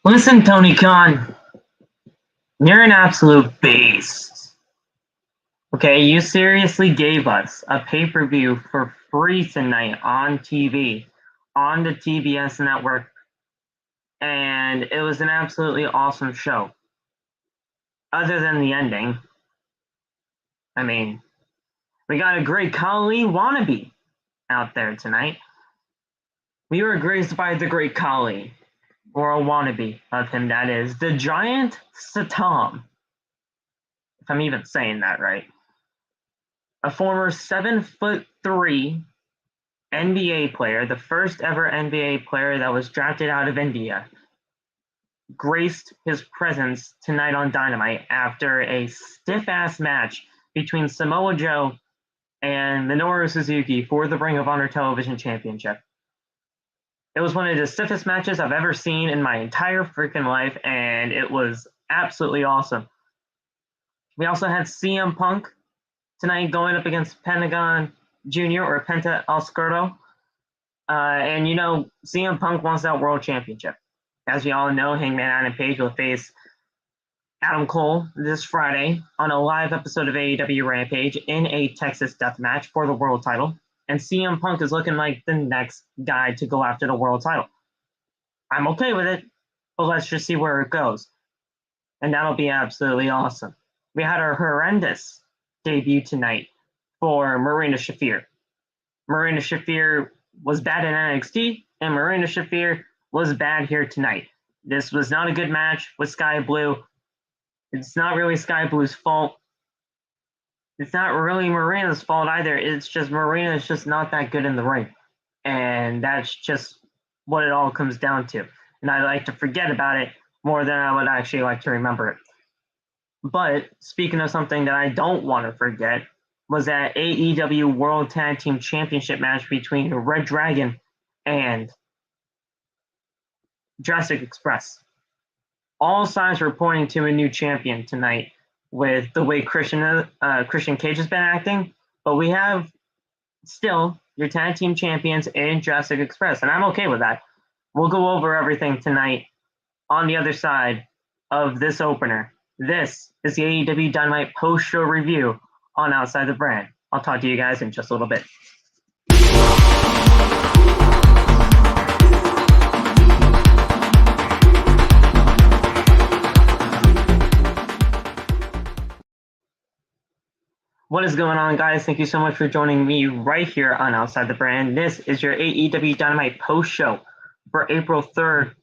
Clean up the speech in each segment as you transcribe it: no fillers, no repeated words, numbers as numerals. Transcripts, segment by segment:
Listen, Tony Khan, you're an absolute beast. Okay, you seriously gave us a pay-per-view for free tonight on TV, on the TBS network, and it was an absolutely awesome show. Other than the ending, I mean, we got a great Kali wannabe out there tonight. We were graced by the great Kali, or a wannabe of him, that is, the giant Satam, if I'm even saying that right. A former 7'3" NBA player, the first ever NBA player that was drafted out of India, graced his presence tonight on Dynamite after a stiff-ass match between Samoa Joe and Minoru Suzuki for the Ring of Honor Television Championship. It was one of the stiffest matches I've ever seen in my entire freaking life, and it was absolutely awesome. We also had CM Punk tonight going up against Pentagon Jr. or Penta Oscuro. And you know, CM Punk wants that world championship. As we all know, Hangman Adam Page will face Adam Cole this Friday on a live episode of AEW Rampage in a Texas death match for the world title. And CM Punk is looking like the next guy to go after the world title. I'm okay with it, but let's just see where it goes. And that'll be absolutely awesome. We had our horrendous debut tonight for Marina Shafir. Marina Shafir was bad in NXT, and Marina Shafir was bad here tonight. This was not a good match with Skye Blue. It's not really Skye Blue's fault. It's not really Marina's fault either. It's just Marina is just not that good in the ring. And that's just what it all comes down to. And I like to forget about it more than I would actually like to remember it. But speaking of something that I don't want to forget, was that AEW World Tag Team Championship match between reDRagon and Jurassic Express. All signs were pointing to a new champion tonight with the way Christian Cage has been acting, but we have still your tag team champions in Jurassic Express, and I'm okay with that. We'll go over everything tonight on the other side of this opener. This is the AEW Dynamite post-show review on Outside the Brand. I'll talk to you guys in just a little bit. What is going on, guys? Thank you so much for joining me right here on Outside the Brand. This is your AEW Dynamite post-show for April 13th,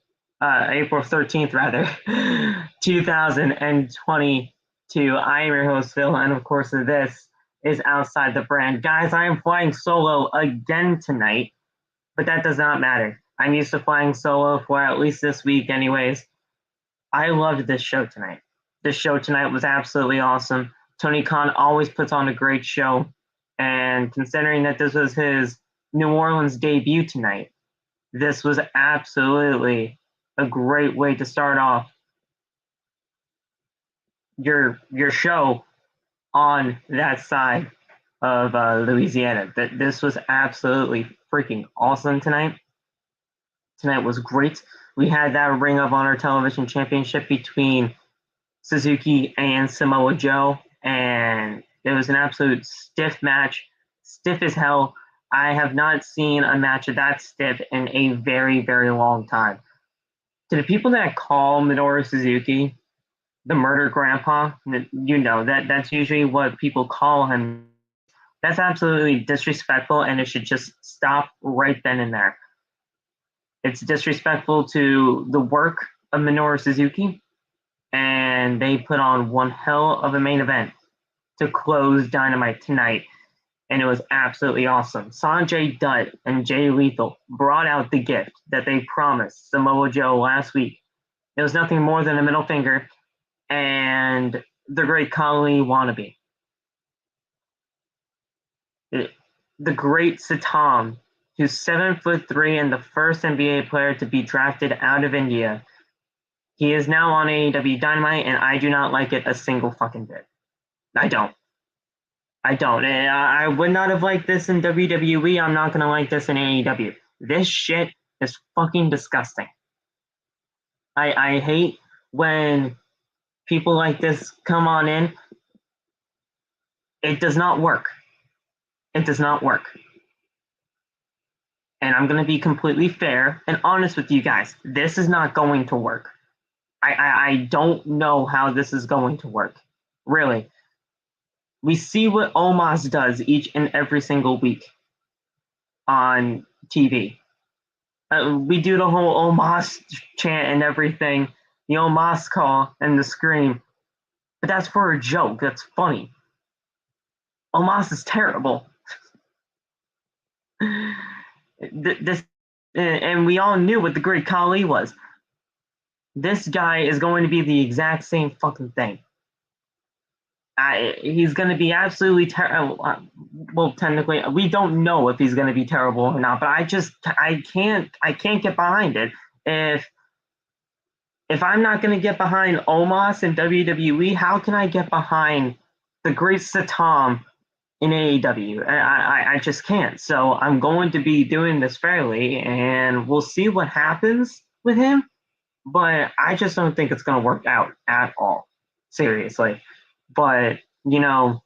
rather, 2022. I am your host, Phil, and of course, this is Outside the Brand. Guys, I am flying solo again tonight, but that does not matter. I'm used to flying solo for at least this week anyways. I loved this show tonight. This show tonight was absolutely awesome. Tony Khan always puts on a great show, and considering that this was his New Orleans debut tonight, this was absolutely a great way to start off your show on that side of Louisiana. This was absolutely freaking awesome tonight. Tonight was great. We had that Ring of Honor Television Championship between Suzuki and Samoa Joe, and it was an absolute stiff match, stiff as hell. I have not seen a match that stiff in a very, very long time. To the people that call Minoru Suzuki the murder grandpa, you know, that's usually what people call him. That's absolutely disrespectful, and it should just stop right then and there. It's disrespectful to the work of Minoru Suzuki, and they put on one hell of a main event to close Dynamite tonight, and it was absolutely awesome. Sanjay Dutt and Jay Lethal brought out the gift that they promised Samoa Joe last week. It was nothing more than a middle finger and the great Kali wannabe. The great Satam, who's 7'3" and the first NBA player to be drafted out of India. He is now on AEW Dynamite, and I do not like it a single fucking bit. I don't. And I would not have liked this in WWE. I'm not going to like this in AEW. This shit is fucking disgusting. I hate when people like this come on in. It does not work. It does not work. And I'm going to be completely fair and honest with you guys. This is not going to work. I don't know how this is going to work. Really. We see what Omos does each and every single week on TV. We do the whole Omos chant and everything, the Omos call and the scream. But that's for a joke. That's funny. Omos is terrible. This, and we all knew what the Great Khali was. This guy is going to be the exact same fucking thing. He's going to be absolutely terrible. Well, technically, we don't know if he's going to be terrible or not. But I can't get behind it. If I'm not going to get behind Omos in WWE, how can I get behind the great Satam in AEW? I just can't. So I'm going to be doing this fairly, and we'll see what happens with him. But I just don't think it's going to work out at all. Seriously. But, you know,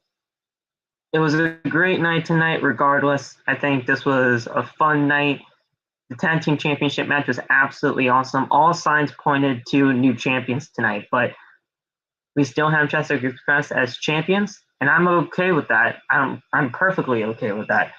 it was a great night tonight regardless. I think this was a fun night. The Tag Team Championship match was absolutely awesome. All signs pointed to new champions tonight, but we still have Jurassic Express as champions, and I'm okay with that. I'm perfectly okay with that.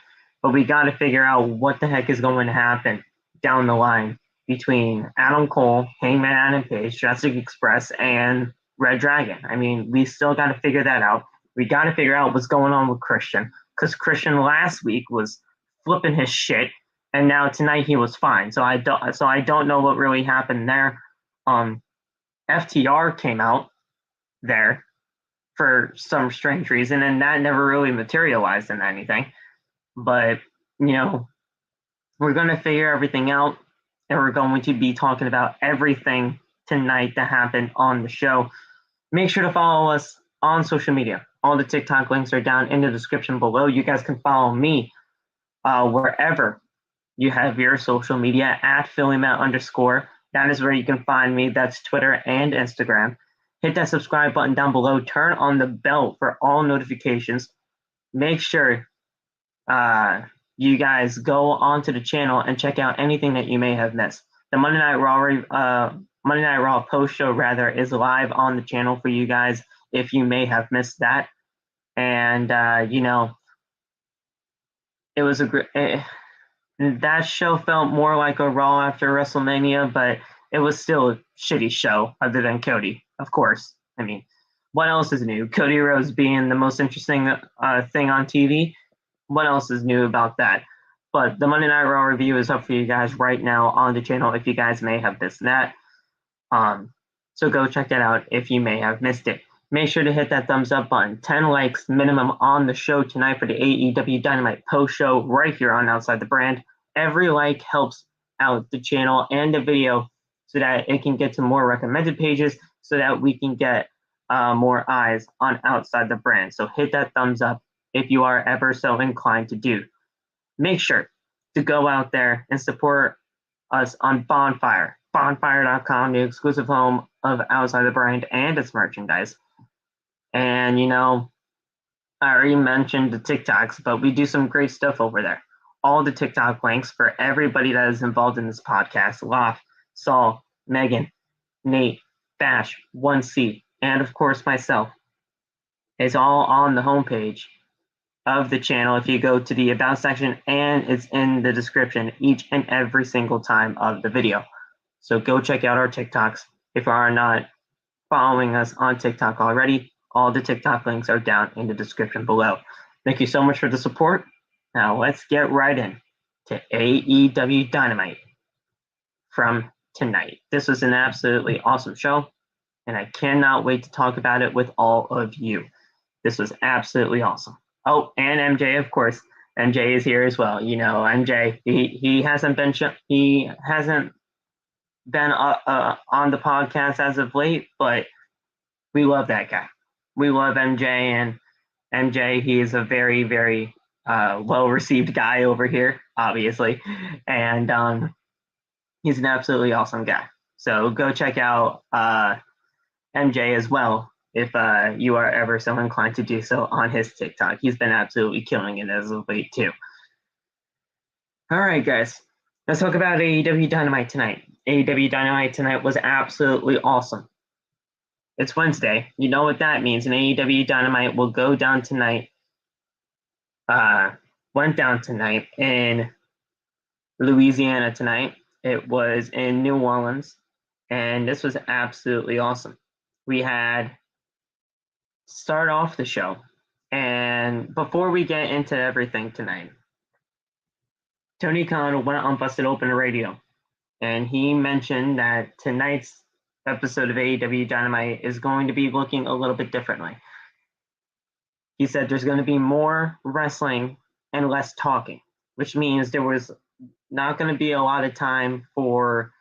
But we got to figure out what the heck is going to happen down the line between Adam Cole, Hangman Adam Page, Jurassic Express, and reDRagon. I mean, we still got to figure that out. We got to figure out what's going on with Christian, because Christian last week was flipping his shit, and now tonight he was fine. So I don't know what really happened there. FTR came out there for some strange reason, and that never really materialized in anything. But you know, we're going to figure everything out, and we're going to be talking about everything tonight that happened on the show. Make sure to follow us on social media. All the TikTok links are down in the description below. You guys can follow me wherever you have your social media at PhillyMatt_. That is where you can find me. That's Twitter and Instagram. Hit that subscribe button down below. Turn on the bell for all notifications. Make sure you guys go onto the channel and check out anything that you may have missed. The Monday Night Raw post show is live on the channel for you guys if you may have missed that. And you know, it was a great. That show felt more like a Raw after WrestleMania, but it was still a shitty show other than Cody, of course. I mean, what else is new? Cody Rhodes being the most interesting thing on TV. What else is new about that? But the Monday Night Raw review is up for you guys right now on the channel if you guys may have missed that. So go check that out if you may have missed it. Make sure to hit that thumbs up button. 10 likes minimum on the show tonight for the AEW Dynamite post show right here on Outside the Brand. Every like helps out the channel and the video so that it can get to more recommended pages so that we can get more eyes on Outside the Brand. So hit that thumbs up if you are ever so inclined to do. Make sure to go out there and support us on Bonfire. Bonfire.com, the exclusive home of Outside the Brand and its merchandise. And, you know, I already mentioned the TikToks, but we do some great stuff over there. All the TikTok links for everybody that is involved in this podcast, Loft, Saul, Megan, Nate, Bash, 1C, and of course myself, is all on the homepage of the channel if you go to the About section, and it's in the description each and every single time of the video. So go check out our TikToks if you are not following us on TikTok already. All the TikTok links are down in the description below. Thank you so much for the support. Now let's get right in to AEW Dynamite from tonight. This was an absolutely awesome show, and I cannot wait to talk about it with all of you. This was absolutely awesome. Oh, and MJ, of course. MJ is here as well. You know, MJ, he hasn't been on the podcast as of late, but we love that guy. We love MJ, and MJ, he is a very, very well-received guy over here, obviously, and he's an absolutely awesome guy. So go check out MJ as well if you are ever so inclined to do so on his TikTok. He's been absolutely killing it as of late too. All right, guys, let's talk about AEW Dynamite tonight. AEW Dynamite tonight was absolutely awesome. It's Wednesday. You know what that means. And AEW Dynamite will go down tonight. Went down tonight in Louisiana tonight. It was in New Orleans. And this was absolutely awesome. We had start off the show. And before we get into everything tonight, Tony Khan went on Busted Open Radio. And he mentioned that tonight's episode of AEW Dynamite is going to be looking a little bit differently. He said there's going to be more wrestling and less talking, which means there was not going to be a lot of time for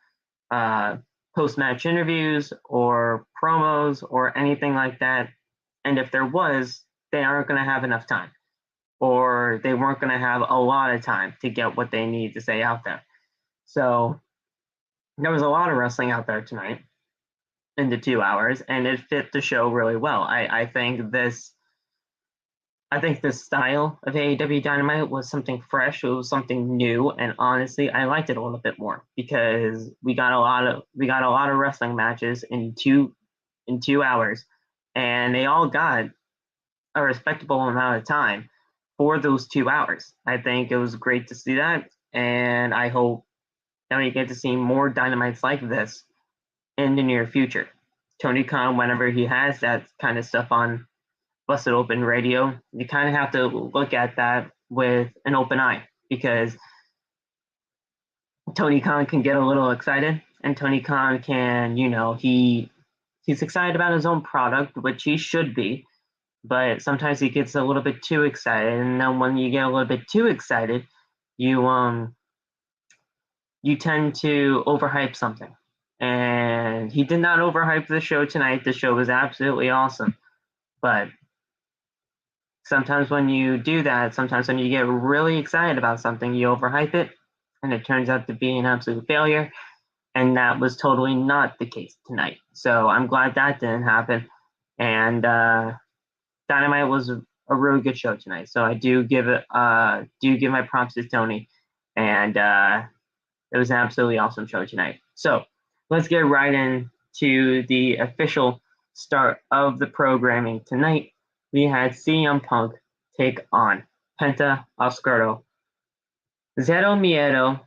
post-match interviews or promos or anything like that. And if there was, they aren't going to have enough time, or they weren't going to have a lot of time to get what they need to say out there. So there was a lot of wrestling out there tonight in the 2 hours, and it fit the show really well. I think this style of AEW Dynamite was something fresh. It was something new, and honestly, I liked it a little bit more because we got a lot of wrestling matches in 2 hours, and they all got a respectable amount of time for those 2 hours. I think it was great to see that, and I hope that we get to see more Dynamites like this in the near future. Tony Khan, whenever he has that kind of stuff on Busted Open Radio, you kind of have to look at that with an open eye, because Tony Khan can get a little excited, and Tony Khan can, he's excited about his own product, which he should be, but sometimes he gets a little bit too excited, and then when you get a little bit too excited, you tend to overhype something. And he did not overhype the show tonight. The show was absolutely awesome. But sometimes when you do that, sometimes when you get really excited about something, you overhype it, and it turns out to be an absolute failure. And that was totally not the case tonight. So I'm glad that didn't happen. And Dynamite was a really good show tonight. So I do give my props to Tony. And it was an absolutely awesome show tonight. So let's get right into the official start of the programming tonight. We had CM Punk take on Penta, Oscuro, Zero Miedo,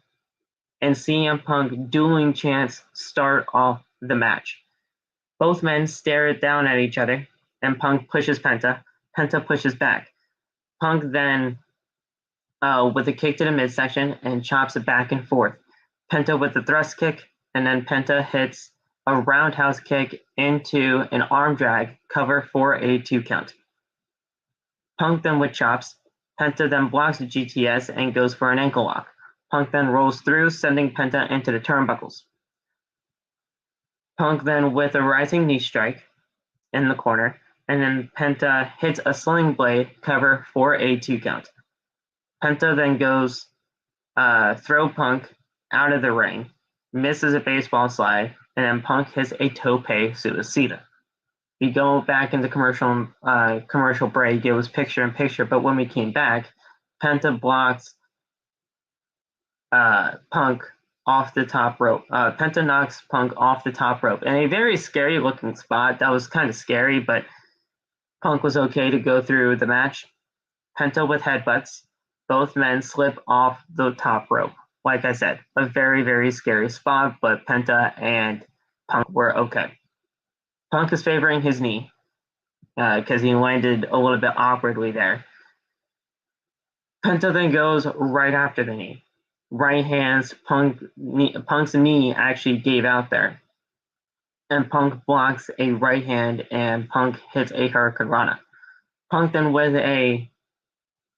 and CM Punk dueling chants start off the match. Both men stare down at each other, and Punk pushes Penta. Penta pushes back. Punk then, with a kick to the midsection, and chops it back and forth. Penta with the thrust kick, and then Penta hits a roundhouse kick into an arm drag cover for a 2 count. Punk then with chops. Penta then blocks the GTS and goes for an ankle lock. Punk then rolls through, sending Penta into the turnbuckles. Punk then with a rising knee strike in the corner, and then Penta hits a sling blade cover for a 2 count. Penta then goes throw Punk out of the ring, misses a baseball slide, and then Punk hits a tope suicida. We go back into commercial break. It was picture in picture, but when we came back, Penta blocks Punk off the top rope. Penta knocks Punk off the top rope in a very scary looking spot. That was kind of scary, but Punk was okay to go through the match. Penta with headbutts. Both men slip off the top rope. Like I said, a very, very scary spot, but Penta and Punk were okay. Punk is favoring his knee because he landed a little bit awkwardly there. Penta then goes right after the knee. Right hands, Punk's knee actually gave out there. And Punk blocks a right hand, and Punk hits a hurricanrana. Punk then with a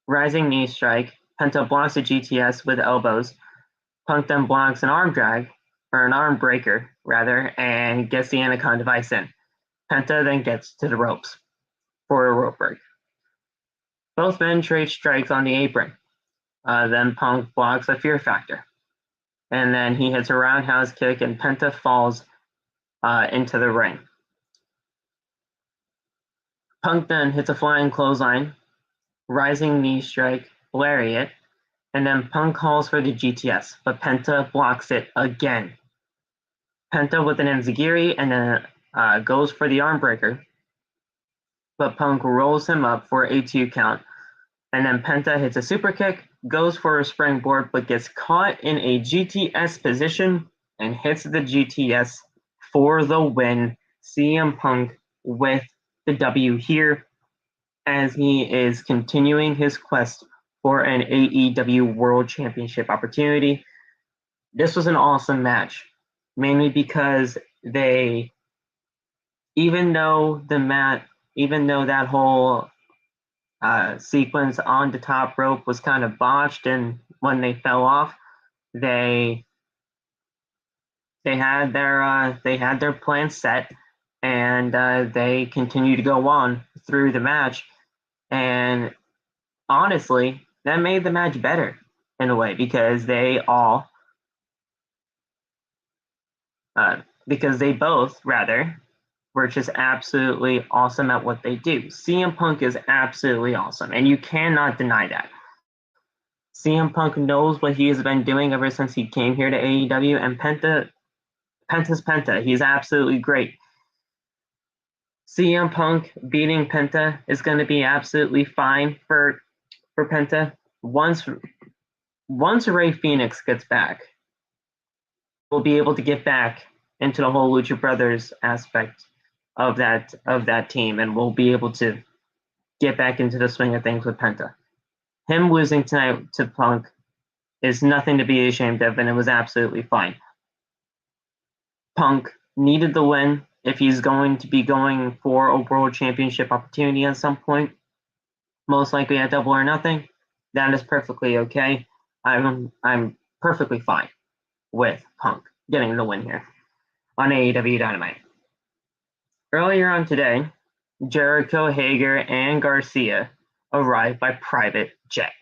rising knee strike. Penta blocks a GTS with elbows. Punk then blocks an arm drag, or an arm breaker, rather, and gets the Anaconda Vice in. Penta then gets to the ropes for a rope break. Both men trade strikes on the apron. Then Punk blocks a Fear Factor. and then he hits a roundhouse kick, and Penta falls into the ring. Punk then hits a flying clothesline, rising knee strike, lariat, and then Punk calls for the GTS, but Penta blocks it again. Penta with an enziguri, and then goes for the arm breaker, but Punk rolls him up for a 2 count. And then Penta hits a super kick, goes for a springboard, but gets caught in a GTS position and hits the GTS for the win. CM Punk with the W here, as he is continuing his quest for an AEW World Championship opportunity. This was an awesome match, mainly because even though that whole sequence on the top rope was kind of botched, and when they fell off, they had their plan set, and they continued to go on through the match, and honestly, that made the match better in a way, because they both were just absolutely awesome at what they do. CM Punk is absolutely awesome, and you cannot deny that. CM Punk knows what he has been doing ever since he came here to AEW, and Penta's Penta. He's absolutely great. CM Punk beating Penta is going to be absolutely fine for Penta. Once Rey Fenix gets back, we'll be able to get back into the whole Lucha Brothers aspect of that team, and we'll be able to get back into the swing of things with Penta. Him losing tonight to Punk is nothing to be ashamed of, and it was absolutely fine. Punk needed the win if he's going to be going for a World Championship opportunity at some point, most likely at Double or Nothing. That is perfectly okay. I'm perfectly fine with Punk getting the win here on AEW Dynamite. Earlier on today, Jericho, Hager, and Garcia arrive by private jet.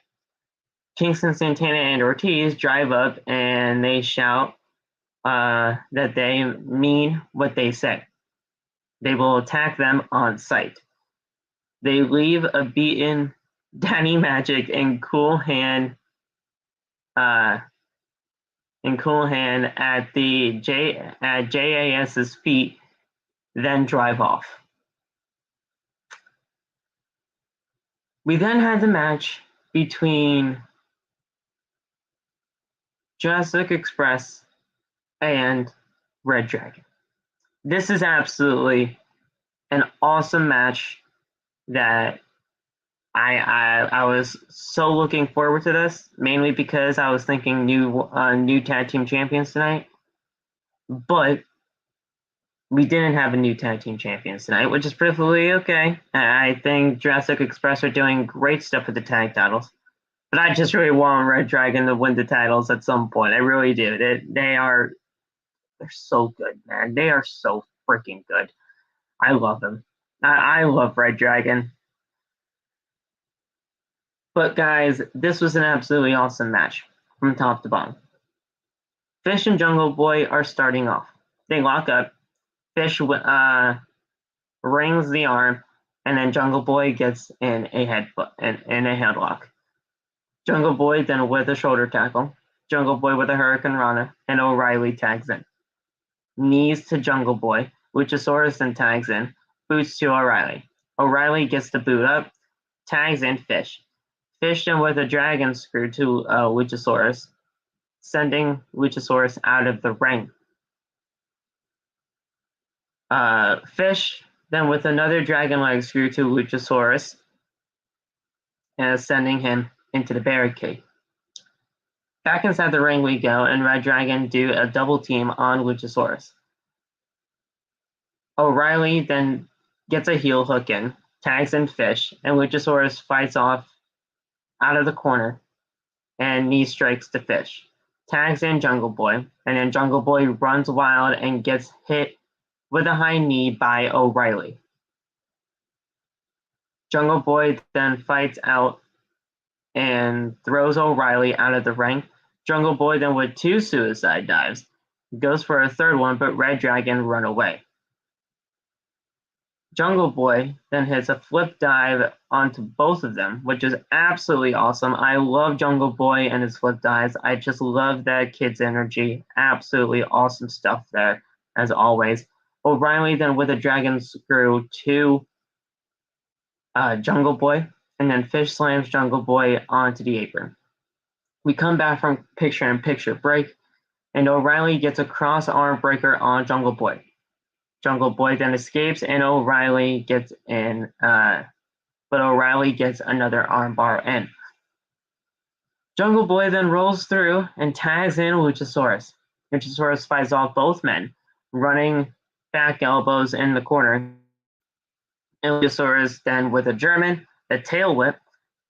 Kingston, Santana, and Ortiz drive up, and they shout that they mean what they say. They will attack them on sight. They leave a beaten Danny Magic and Cool Hand at JAS's feet, then drive off. We then had the match between Jurassic Express and reDRagon. This is absolutely an awesome match that I was so looking forward to this, mainly because I was thinking new tag team champions tonight. But we didn't have a new tag team champions tonight, which is perfectly okay. I think Jurassic Express are doing great stuff with the tag titles. But I just really want reDRagon to win the titles at some point. I really do. They're so good, man. They are so freaking good. I love them. I love reDRagon. But guys, this was an absolutely awesome match from top to bottom. Fish and Jungle Boy are starting off. They lock up. Fish rings the arm, and then Jungle Boy gets in a headlock. Jungle Boy then with a shoulder tackle. Jungle Boy with a Hurricane Rana, and O'Reilly tags in. Knees to Jungle Boy. Luchasaurus then tags in. Boots to O'Reilly. O'Reilly gets the boot up. Tags in Fish. Fish then with a dragon screw to Luchasaurus, sending Luchasaurus out of the ring. Fish then with another dragon leg screw to Luchasaurus, sending him into the barricade. Back inside the ring we go, and reDRagon do a double team on Luchasaurus. O'Reilly then gets a heel hook in, tags in Fish, and Luchasaurus fights off out of the corner and knee strikes to Fish. Tags in Jungle Boy, and then Jungle Boy runs wild and gets hit with a high knee by O'Reilly. Jungle Boy then fights out and throws O'Reilly out of the ring, Jungle Boy then with 2 suicide dives. Goes for a third one, but reDRagon run away. Jungle Boy then hits a flip dive onto both of them, which is absolutely awesome. I love Jungle Boy and his flip dives. I just love that kid's energy. Absolutely awesome stuff there, as always. O'Reilly then with a dragon screw to Jungle Boy, and then Fish slams Jungle Boy onto the apron. We come back from picture-in-picture break, and O'Reilly gets a cross arm breaker on Jungle Boy. Jungle Boy then escapes, and O'Reilly gets in, but O'Reilly gets another armbar in. Jungle Boy then rolls through and tags in Luchasaurus. Luchasaurus fights off both men, running back elbows in the corner. And Luchasaurus then with a German, a tail whip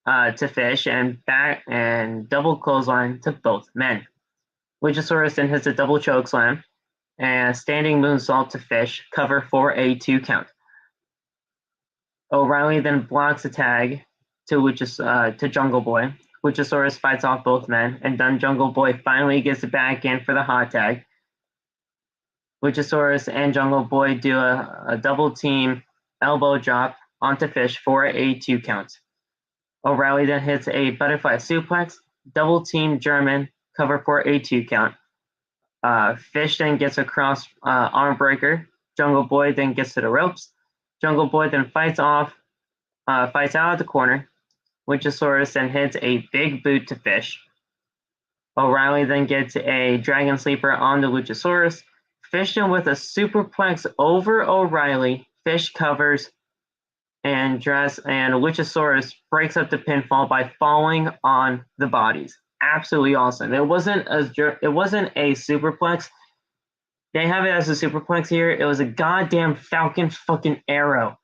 to Fish, and back and double clothesline to both men. Luchasaurus then hits a double choke slam and standing moonsault to Fish, cover for a 2 count. O'Reilly then blocks a tag to Jungle Boy. Luchasaurus fights off both men, and then Jungle Boy finally gets it back in for the hot tag. Luchasaurus and Jungle Boy do a double team elbow drop onto Fish for a 2 count. O'Reilly then hits a butterfly suplex, double team German, cover for a 2 count. Fish then gets a cross arm breaker. Jungle Boy then gets to the ropes. Jungle Boy then fights out of the corner. Luchasaurus then hits a big boot to Fish. O'Reilly then gets a dragon sleeper on the Luchasaurus. Fish then with a superplex over O'Reilly. Fish covers and Luchasaurus breaks up the pinfall by falling on the bodies. Absolutely awesome. It wasn't a superplex. They have it as a superplex here. It was a goddamn Falcon fucking arrow.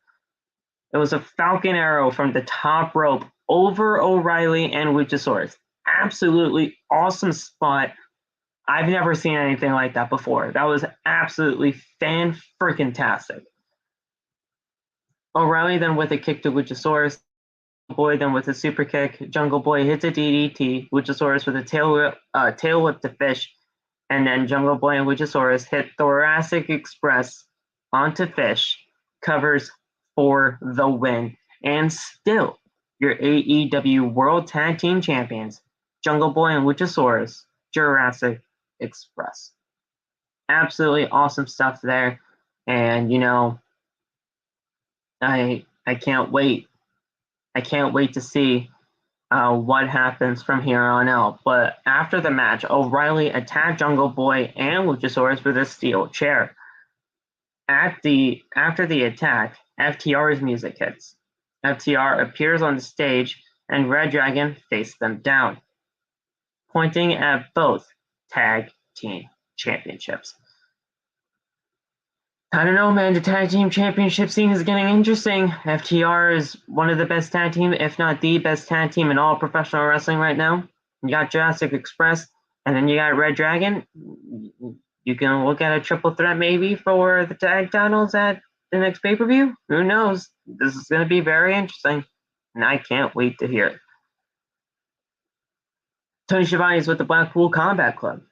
It was a Falcon arrow from the top rope over O'Reilly and Luchasaurus. Absolutely awesome spot. I've never seen anything like that before. That was absolutely fan-freaking-tastic. O'Reilly then with a kick to Luchasaurus. Boy then with a super kick. Jungle Boy hits a DDT. Luchasaurus with a tail whip to Fish. And then Jungle Boy and Luchasaurus hit Thoracic Express onto Fish. Covers for the win. And still, your AEW World Tag Team Champions, Jungle Boy and Luchasaurus, Jurassic Express. Absolutely awesome stuff there. And, I can't wait. I can't wait to see what happens from here on out. But after the match, O'Reilly attacked Jungle Boy and Luchasaurus with a steel chair. After the attack, FTR's music hits. FTR appears on the stage, and reDRagon faced them down, pointing at both tag team championships. I don't know, man. The tag team championship scene is getting interesting. FTR is one of the best tag team, if not the best tag team in all professional wrestling right now. You got Jurassic Express, and then you got reDRagon. You can look at a triple threat maybe for the tag titles at the next pay-per-view. Who knows? This is going to be very interesting, and I can't wait to hear it. Tony Schiavone is with the Blackpool Combat Club.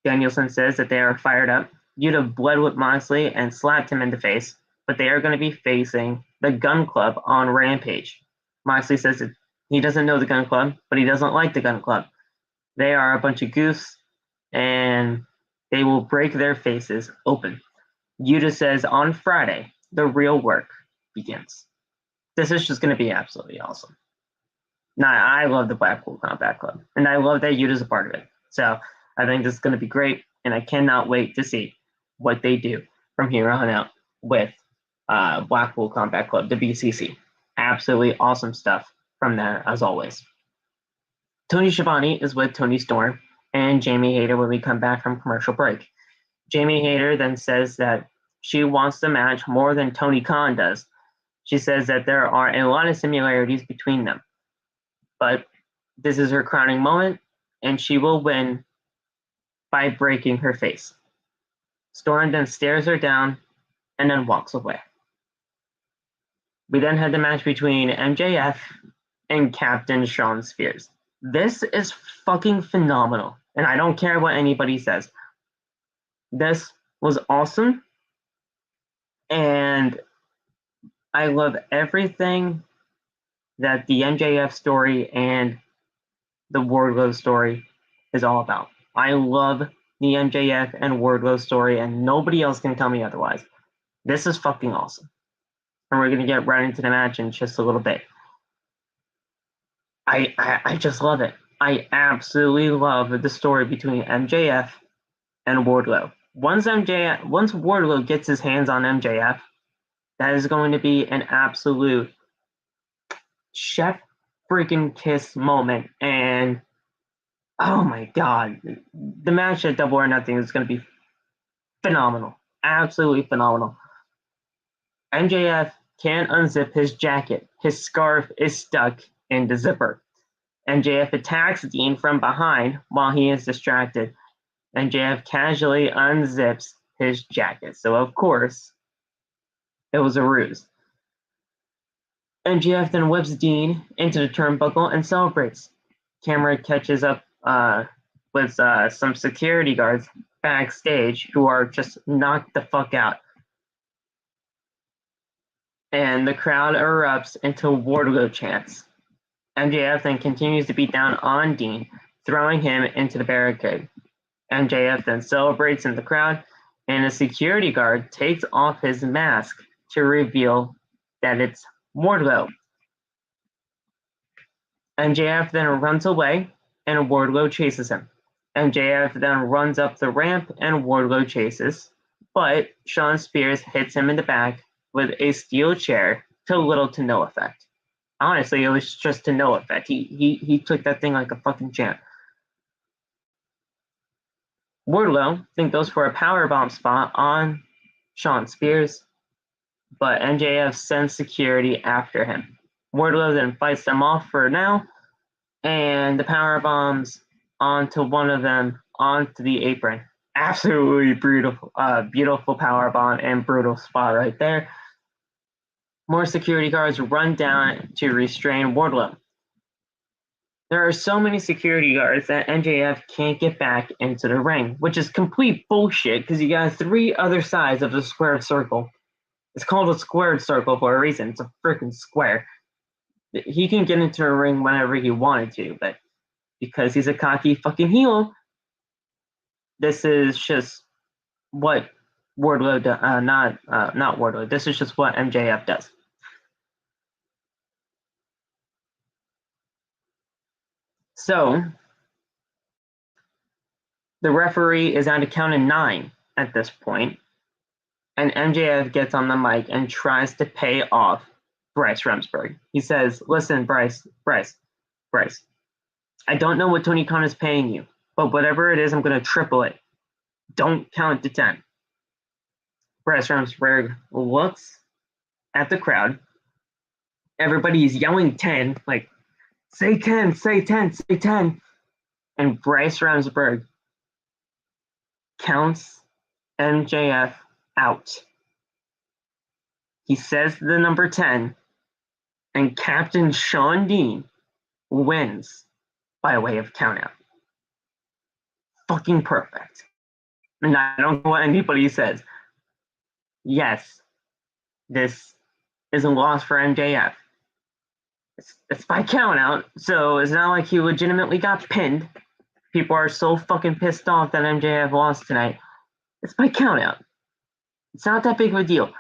Danielson says that they are fired up. Yuta bled with Moxley and slapped him in the face, but they are going to be facing the Gun Club on Rampage. Moxley says that he doesn't know the Gun Club, but he doesn't like the Gun Club. They are a bunch of goofs, and they will break their faces open. Yuta says on Friday, the real work begins. This is just going to be absolutely awesome. Now, I love the Blackpool Combat Club, and I love that Yuta's a part of it. So I think this is going to be great, and I cannot wait to see what they do from here on out with Blackpool Combat Club, the BCC. Absolutely awesome stuff from there, as always. Tony Schiavone is with Tony Storm and Jamie Hayter when we come back from commercial break. Jamie Hayter then says that she wants the match more than Tony Khan does. She says that there are a lot of similarities between them, but this is her crowning moment, and she will win by breaking her face. Storm then stares her down and then walks away. We then had the match between MJF and Captain Shawn Spears. This is fucking phenomenal. And I don't care what anybody says. This was awesome. And I love everything that the MJF story and the Wardlow story is all about. I love the MJF and Wardlow story, and nobody else can tell me otherwise. This is fucking awesome. And we're going to get right into the match in just a little bit. I just love it. I absolutely love the story between MJF and Wardlow. Once Wardlow gets his hands on MJF, that is going to be an absolute chef freaking kiss moment. And oh my god, the match at Double or Nothing is going to be phenomenal. Absolutely phenomenal. MJF can't unzip his jacket. His scarf is stuck in the zipper. MJF attacks Dean from behind while he is distracted. MJF casually unzips his jacket. So, of course, it was a ruse. MJF then whips Dean into the turnbuckle and celebrates. Camera catches up with some security guards backstage who are just knocked the fuck out. And the crowd erupts into Wardlow chants. MJF then continues to beat down on Dean, throwing him into the barricade. MJF then celebrates in the crowd, and a security guard takes off his mask to reveal that it's Wardlow. MJF then runs away, and Wardlow chases him. MJF then runs up the ramp, and Wardlow chases, but Shawn Spears hits him in the back with a steel chair to little to no effect. Honestly, it was just to no effect. He took that thing like a fucking champ. Wardlow then goes for a powerbomb spot on Shawn Spears, but MJF sends security after him. Wardlow then fights them off for now, and the powerbombs onto one of them onto the apron. Absolutely beautiful powerbomb and brutal spot right there. More security guards run down to restrain Wardlow. There are so many security guards that MJF can't get back into the ring, which is complete bullshit because you got 3 other sides of the squared circle. It's called a squared circle for a reason. It's a freaking square. He can get into the ring whenever he wanted to, but because he's a cocky fucking heel, this is just what Wardlow does. Not Wardlow. This is just what MJF does. So, the referee is at a count of 9 at this point, and MJF gets on the mic and tries to pay off Bryce Remsburg. He says, listen, Bryce, I don't know what Tony Khan is paying you, but whatever it is, I'm going to triple it. Don't count to 10. Bryce Remsburg looks at the crowd. Everybody is yelling 10, like, say 10, say 10, say 10. And Bryce Remsburg counts MJF out. He says the number 10, and Captain Shawn Dean wins by way of countout. Fucking perfect. And I don't know what anybody says. Yes, this is a loss for MJF. It's by countout, so it's not like he legitimately got pinned. People are so fucking pissed off that MJF lost tonight. It's by countout. It's not that big of a deal.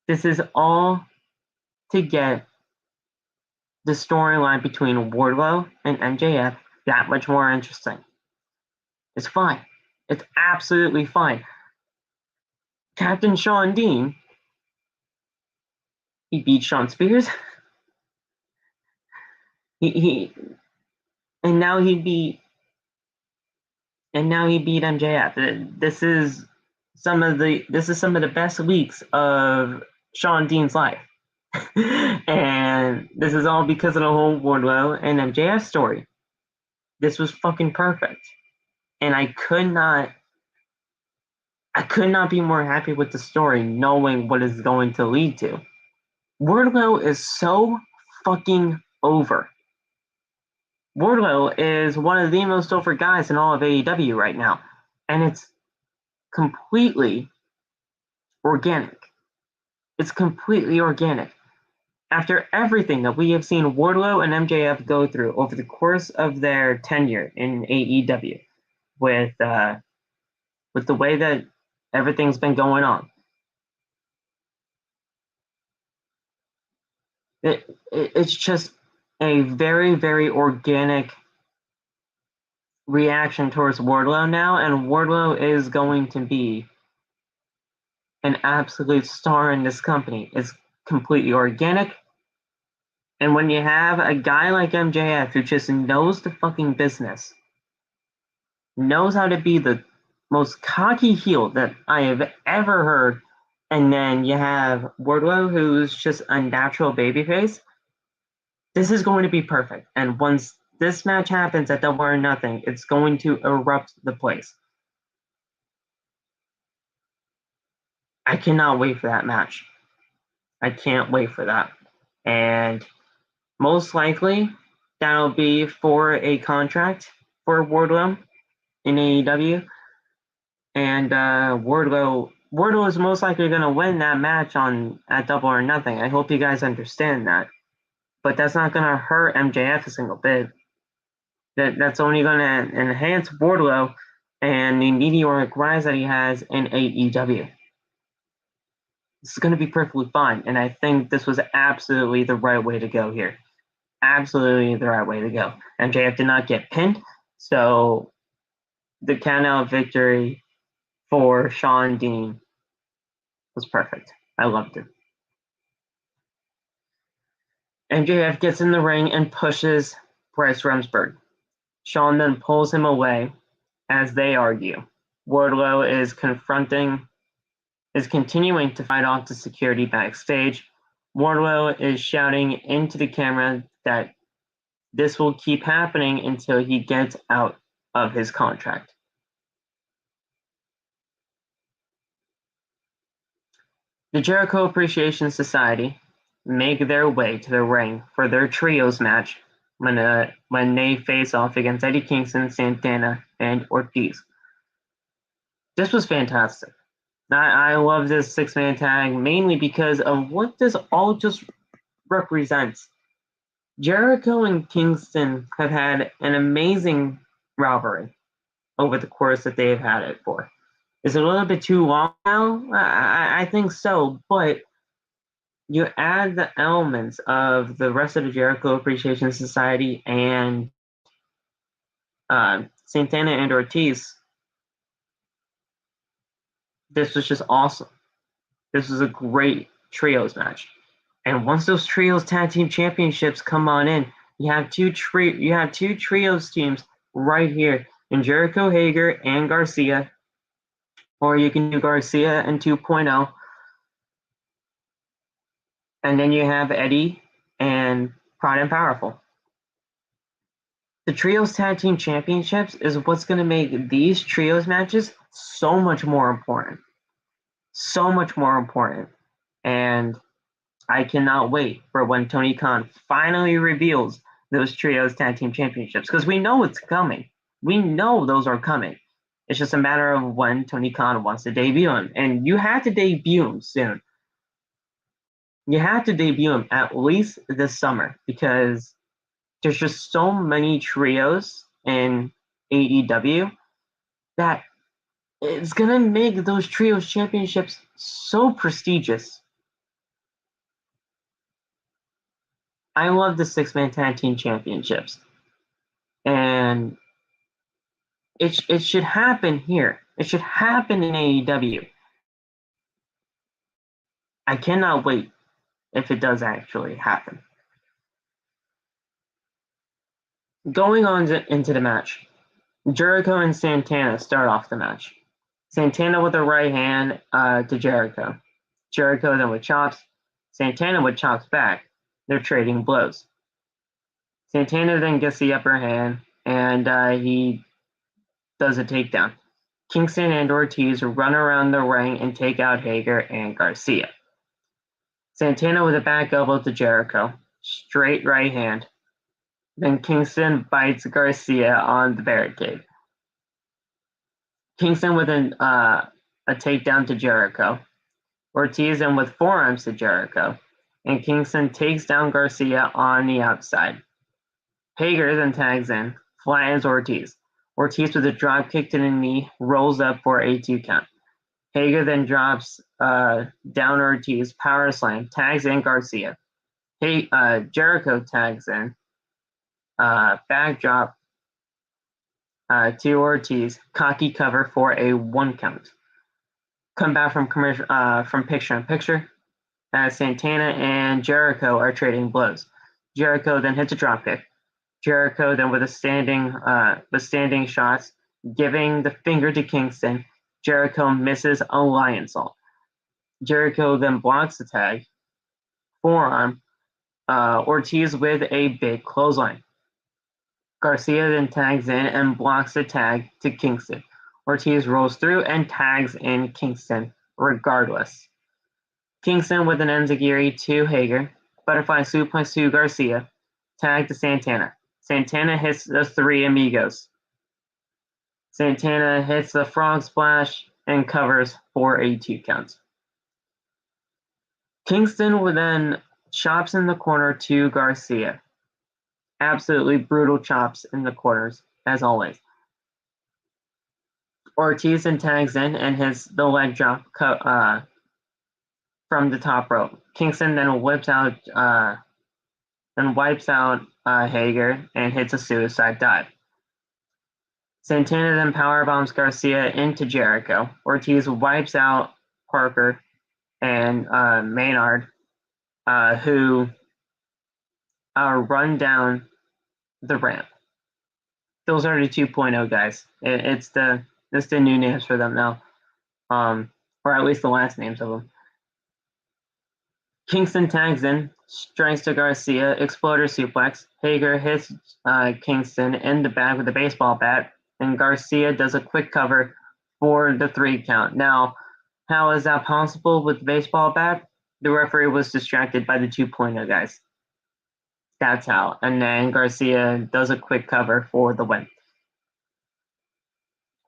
This is all to get the storyline between Wardlow and MJF that much more interesting. It's fine. It's absolutely fine. Captain Shawn Dean, he beat Shawn Spears. And now he beat MJF. This is some of the best weeks of Shawn Dean's life. And this is all because of the whole Wardlow and MJF story. This was fucking perfect. And I could not be more happy with the story, knowing what it's going to lead to. Wardlow is so fucking over. Wardlow is one of the most over guys in all of AEW right now, and it's completely organic. It's completely organic. After everything that we have seen Wardlow and MJF go through over the course of their tenure in AEW, with the way that everything's been going on, it's just a very, very organic reaction towards Wardlow now, and Wardlow is going to be an absolute star in this company. It's completely organic. And when you have a guy like MJF who just knows the fucking business, knows how to be the most cocky heel that I have ever heard, and then you have Wardlow who's just a natural babyface, this is going to be perfect. And once this match happens at Double or Nothing, it's going to erupt the place. I cannot wait for that match. I can't wait for that. And most likely, that'll be for a contract for Wardlow in AEW. And Wardlow is most likely going to win that match at Double or Nothing. I hope you guys understand that. But that's not going to hurt MJF a single bit. That's only going to enhance Wardlow and the meteoric rise that he has in AEW. This is going to be perfectly fine, and I think this was absolutely the right way to go here. Absolutely the right way to go. MJF did not get pinned, so the count-out victory for Shawn Dean was perfect. I loved it. MJF gets in the ring and pushes Bryce Remsburg. Shawn then pulls him away as they argue. Wardlow is continuing to fight off the security backstage. Wardlow is shouting into the camera that this will keep happening until he gets out of his contract. The Jericho Appreciation Society make their way to the ring for their trios match when they face off against Eddie Kingston, Santana, and Ortiz. This was fantastic. I love this six-man tag mainly because of what this all just represents. Jericho and Kingston have had an amazing rivalry over the course that they've had it for. Is it a little bit too long now? I think so, but you add the elements of the rest of the Jericho Appreciation Society and Santana and Ortiz. This was just awesome. This was a great trios match. And once those trios tag team championships come on in, you have two trios teams right here in Jericho, Hager, and Garcia. Or you can do Garcia and 2.0. And then you have Eddie and Pride and Powerful. The trios tag team championships is what's going to make these trios matches so much more important. So much more important. And I cannot wait for when Tony Khan finally reveals those trios tag team championships, because we know it's coming. We know those are coming. It's just a matter of when Tony Khan wants to debut them. And you have to debut them soon. You have to debut them at least this summer, because there's just so many trios in AEW that it's going to make those trios championships so prestigious. I love the six-man tag team championships. And it should happen here. It should happen in AEW. I cannot wait if it does actually happen. Going on into the match, Jericho and Santana start off the match. Santana with a right hand to Jericho. Jericho then with chops. Santana with chops back. They're trading blows. Santana then gets the upper hand, and he does a takedown. Kingston and Ortiz run around the ring and take out Hager and Garcia. Santana with a back elbow to Jericho. Straight right hand. Then Kingston bites Garcia on the barricade. Kingston with a takedown to Jericho. Ortiz in with forearms to Jericho. And Kingston takes down Garcia on the outside. Hager then tags in, flattens Ortiz. Ortiz with a drop kick to the knee rolls up for a 2 count. Hager then drops down Ortiz, power slam, tags in Garcia. Jericho tags in, backdrop to Ortiz, cocky cover for a 1 count. Come back from picture in picture as Santana and Jericho are trading blows. Jericho then hits a dropkick. Jericho then with standing shots, giving the finger to Kingston. Jericho misses a lionsault. Jericho then blocks the tag, forearm. Ortiz with a big clothesline. Garcia then tags in and blocks the tag to Kingston. Ortiz rolls through and tags in Kingston regardless. Kingston with an enziguri to Hager. Butterfly suplex to Garcia. Tag to Santana. Santana hits the 3 amigos. Santana hits the frog splash and covers for a 2 count. Kingston would then chops in the corner to Garcia. Absolutely brutal chops in the corners, as always. Ortiz then tags in and hits the leg drop from the top rope. Kingston then wipes out Hager and hits a suicide dive. Santana then powerbombs Garcia into Jericho. Ortiz wipes out Parker and Maynard, who run down the ramp. Those are the 2.0 guys. It's the new names for them now, or at least the last names of them. Kingston tags in, strikes to Garcia, exploder suplex. Hager hits Kingston in the back with a baseball bat, and Garcia does a quick cover for the 3 count. Now, how is that possible with the baseball bat? The referee was distracted by the 2.0 guys. That's how. And then Garcia does a quick cover for the win.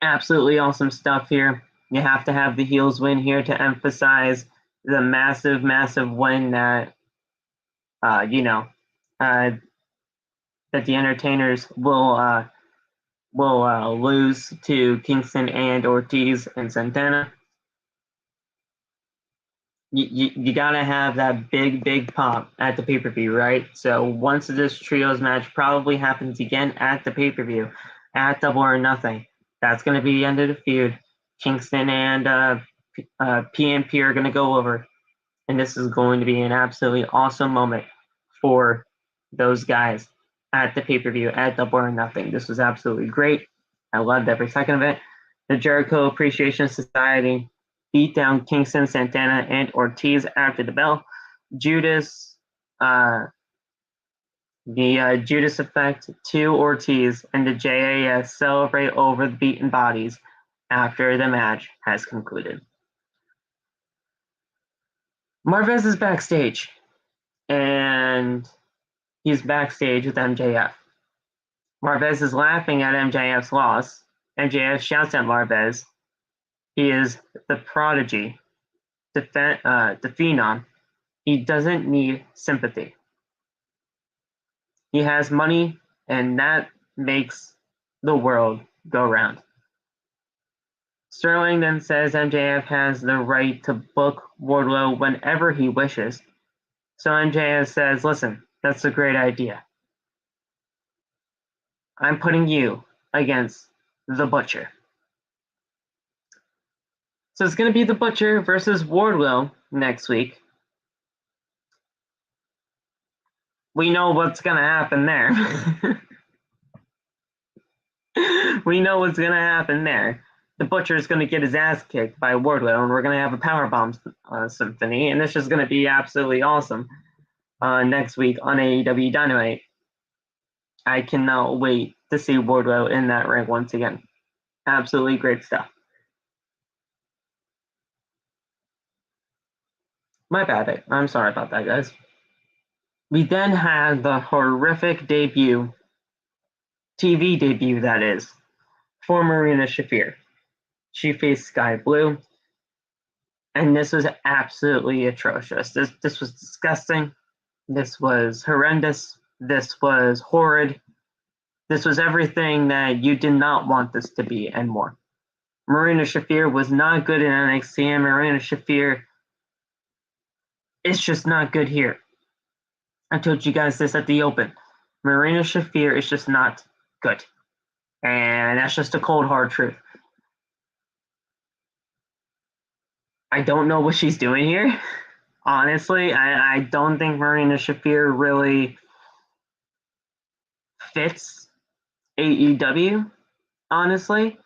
Absolutely awesome stuff here. You have to have the heels win here to emphasize the massive, massive win that, that the entertainers will lose to Kingston and Ortiz and Santana. You gotta have that big pop at the pay-per-view, right? So once this trios match probably happens again at the pay-per-view, at Double or Nothing, that's gonna be the end of the feud. Kingston and PNP are gonna go over, and this is going to be an absolutely awesome moment for those guys at the pay-per-view at Double or Nothing. This was absolutely great. I loved every second of it. The Jericho Appreciation Society beat down Kingston, Santana, and Ortiz after the bell. Judas effect to Ortiz and the JAS celebrate over the beaten bodies after the match has concluded. Marvez is backstage, and he's backstage with MJF. Marvez is laughing at MJF's loss. MJF shouts at Marvez. He is the prodigy, the phenom. He doesn't need sympathy. He has money, and that makes the world go round. Sterling then says MJF has the right to book Wardlow whenever he wishes. So MJF says, listen, that's a great idea. I'm putting you against the Butcher. So it's going to be the Butcher versus Wardlow next week. We know what's going to happen there. We know what's going to happen there. The Butcher is going to get his ass kicked by Wardlow, and we're going to have a powerbomb symphony, and this is going to be absolutely awesome next week on AEW Dynamite. I cannot wait to see Wardlow in that ring once again. Absolutely great stuff. My bad. I'm sorry about that, guys. We then had the horrific debut TV debut, that is, for Marina Shafir. She faced Skye Blue, and this was absolutely atrocious. This was disgusting. This was horrendous. This was horrid. This was everything that you did not want this to be and more. Marina Shafir was not good in NXT, and Marina Shafir is just not good here. I told you guys this at the Open. Marina Shafir is just not good. And that's just a cold, hard truth. I don't know what she's doing here. Honestly, I don't think Marina Shafir really fits AEW, honestly.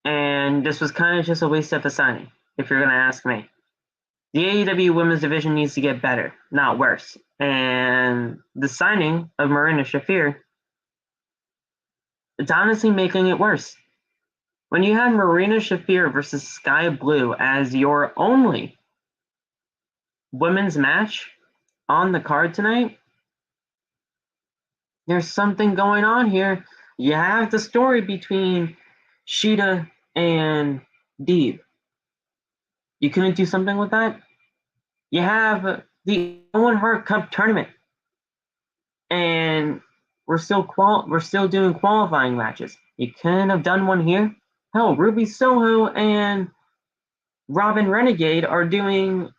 And this was kind of just a waste of a signing, if you're going to ask me. The AEW women's division needs to get better, not worse. And the signing of Marina Shafir, it's honestly making it worse. When you have Marina Shafir versus Skye Blue as your only women's match on the card tonight, there's something going on here. You have the story between Sheeta and Deeb. You couldn't do something with that? You have the Owen Hart Cup tournament, and we're still doing qualifying matches. You couldn't have done one here. Hell, Ruby Soho and Robin Renegade are doing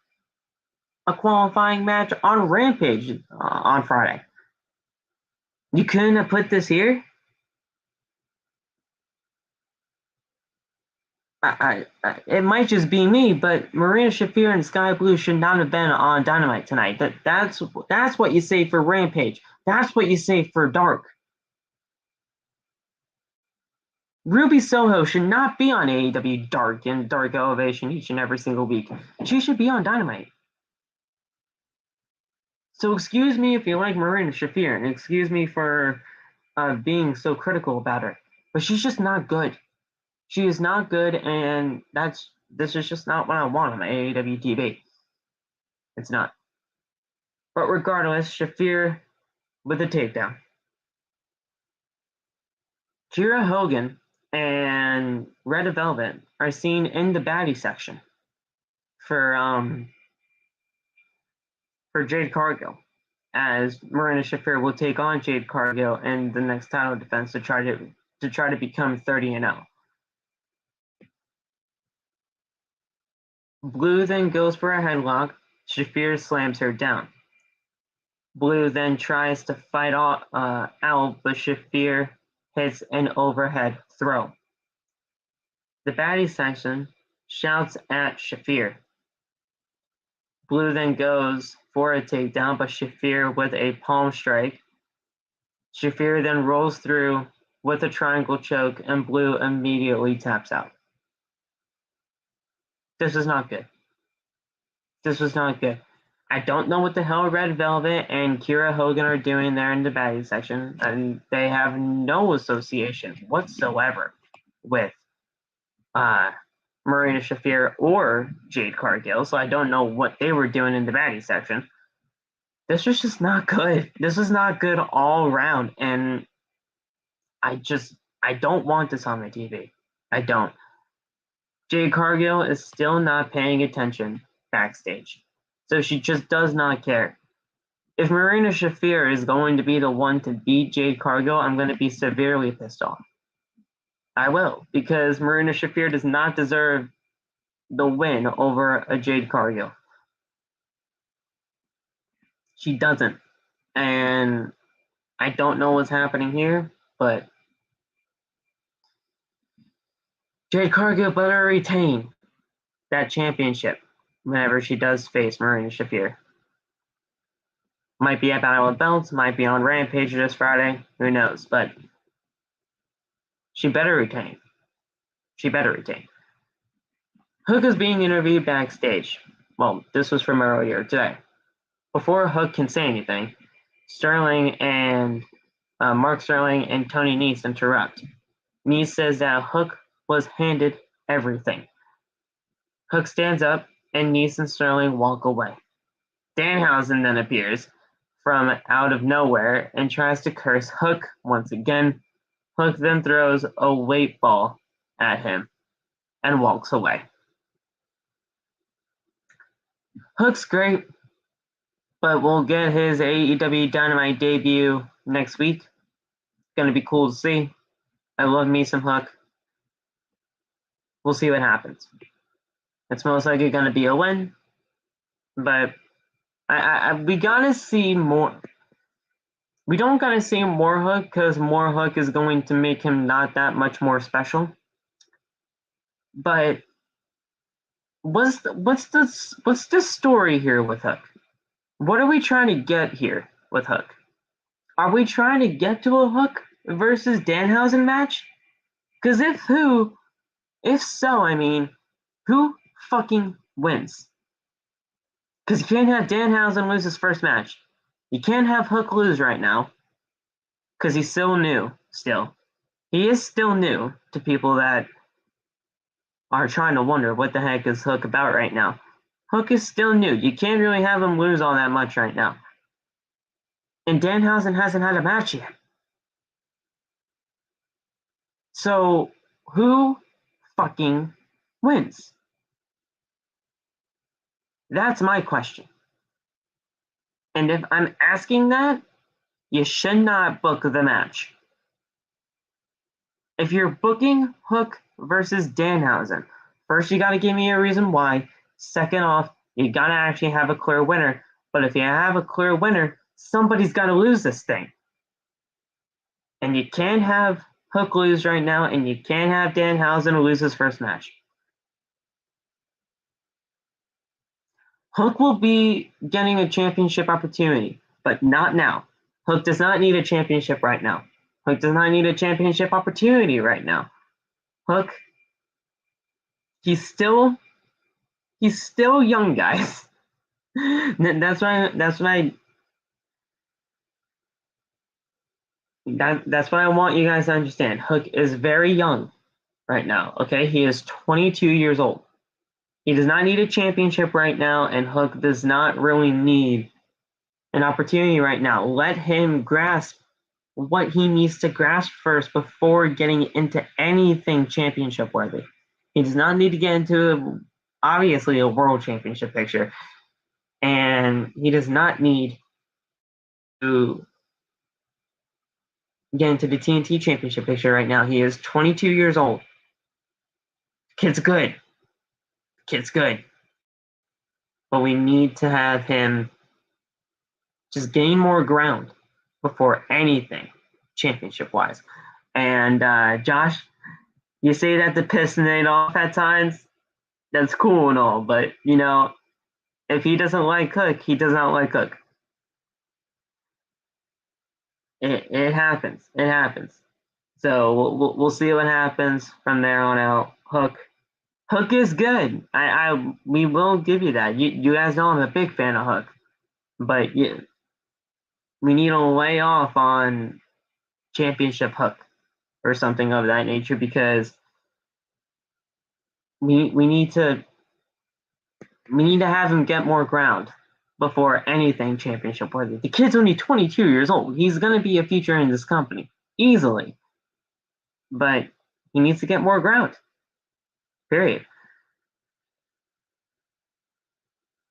a qualifying match on Rampage on Friday. You couldn't have put this here? It might just be me, but Marina Shafir and Skye Blue should not have been on Dynamite tonight. That's what you say for Rampage. That's what you say for Dark. Ruby Soho should not be on AEW Dark and Dark Elevation each and every single week. She should be on Dynamite. So excuse me if you like Marina Shafir, and excuse me for being so critical about her, but she's just not good. She is not good, and this is just not what I want on my AEW TV. It's not. But regardless, Shafir with a takedown. Kira Hogan and Red Velvet are seen in the baddie section for Jade Cargill, as Marina Shafir will take on Jade Cargill in the next title defense to try to become 30-0. Blue then goes for a headlock. Shafir slams her down. Blue then tries to fight out, but Shafir hits an overhead throw. The baddie section shouts at Shafir. Blue then goes for a takedown, but Shafir with a palm strike. Shafir then rolls through with a triangle choke, and Blue immediately taps out. This is not good. This was not good. I don't know what the hell Red Velvet and Kira Hogan are doing there in the baddie section, and they have no association whatsoever with Marina Shafir or Jade Cargill, so I don't know what they were doing in the baddie section. This was just not good. This was not good all around, and I don't want this on my TV. I don't. Jade Cargill is still not paying attention backstage, so she just does not care. If Marina Shafir is going to be the one to beat Jade Cargill, I'm going to be severely pissed off. I will, because Marina Shafir does not deserve the win over a Jade Cargill. She doesn't. And I don't know what's happening here, but Jade Cargill better retain that championship whenever she does face Marina Shafir. Might be at Battle of Belts, might be on Rampage this Friday, who knows, but she better retain. She better retain. Hook is being interviewed backstage. Well, this was from earlier today. Before Hook can say anything, Mark Sterling and Tony Nese interrupt. Nese says that Hook was handed everything. Hook stands up, and Nese and Sterling walk away. Danhausen then appears from out of nowhere and tries to curse Hook once again. Hook then throws a weight ball at him and walks away. Hook's great, but we'll get his AEW Dynamite debut next week. It's going to be cool to see. I love me some Hook. We'll see what happens. It's most likely going to be a win, but we gotta see more. We don't gotta see more Hook because more Hook is going to make him not that much more special. But what's the story here with Hook? What are we trying to get here with Hook? Are we trying to get to a Hook versus Danhausen match? Because if so, I mean, who fucking wins? Because you can't have Danhausen lose his first match. You can't have Hook lose right now. Because he's still new, still. He is still new to people that are trying to wonder what the heck is Hook about right now. Hook is still new. You can't really have him lose all that much right now. And Danhausen hasn't had a match yet. So, who fucking wins? That's my question. And if I'm asking that, you should not book the match. If you're booking Hook versus Danhausen, first you gotta give me a reason why. Second off, you gotta actually have a clear winner. But if you have a clear winner, somebody's gotta lose this thing. And you can't have Hook lose right now, and you can't have Danhausen lose his first match. Hook will be getting a championship opportunity, but not now. Hook does not need a championship right now. Hook does not need a championship opportunity right now. Hook, he's still young, guys. That's what I want you guys to understand. Hook is very young right now. Okay, he is 22 years old. He does not need a championship right now, and Hook does not really need an opportunity right now. Let him grasp what he needs to grasp first before getting into anything championship worthy. He does not need to get into obviously a world championship picture, and he does not need to get into the TNT championship picture right now. He is 22 years old. Kid's good. But we need to have him just gain more ground before anything championship-wise. And Josh, you say that the piston ain't off at times. That's cool and all, but if he doesn't like Hook, he does not like Hook. It happens. It happens. So we'll see what happens from there on out. Hook is good. We will give you that. You guys know I'm a big fan of Hook, but we need to lay off on championship Hook or something of that nature, because we need to have him get more ground before anything championship worthy. The kid's only 22 years old. He's going to be a feature in this company easily, but he needs to get more ground. Period.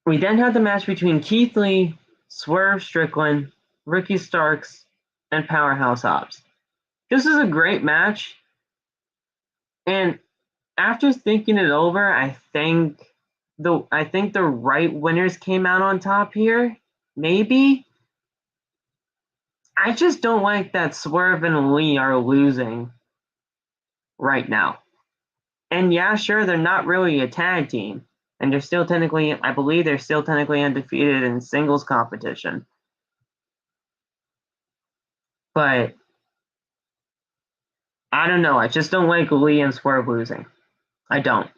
We then had the match between Keith Lee, Swerve Strickland, Ricky Starks, and Powerhouse Hobbs. This is a great match, and after thinking it over, I think the right winners came out on top here. Maybe. I just don't like that Swerve and Lee are losing right now. And yeah, sure, they're not really a tag team. And they're still technically, I believe they're still technically undefeated in singles competition. But I don't know. I just don't like Lee and Swerve losing. I don't.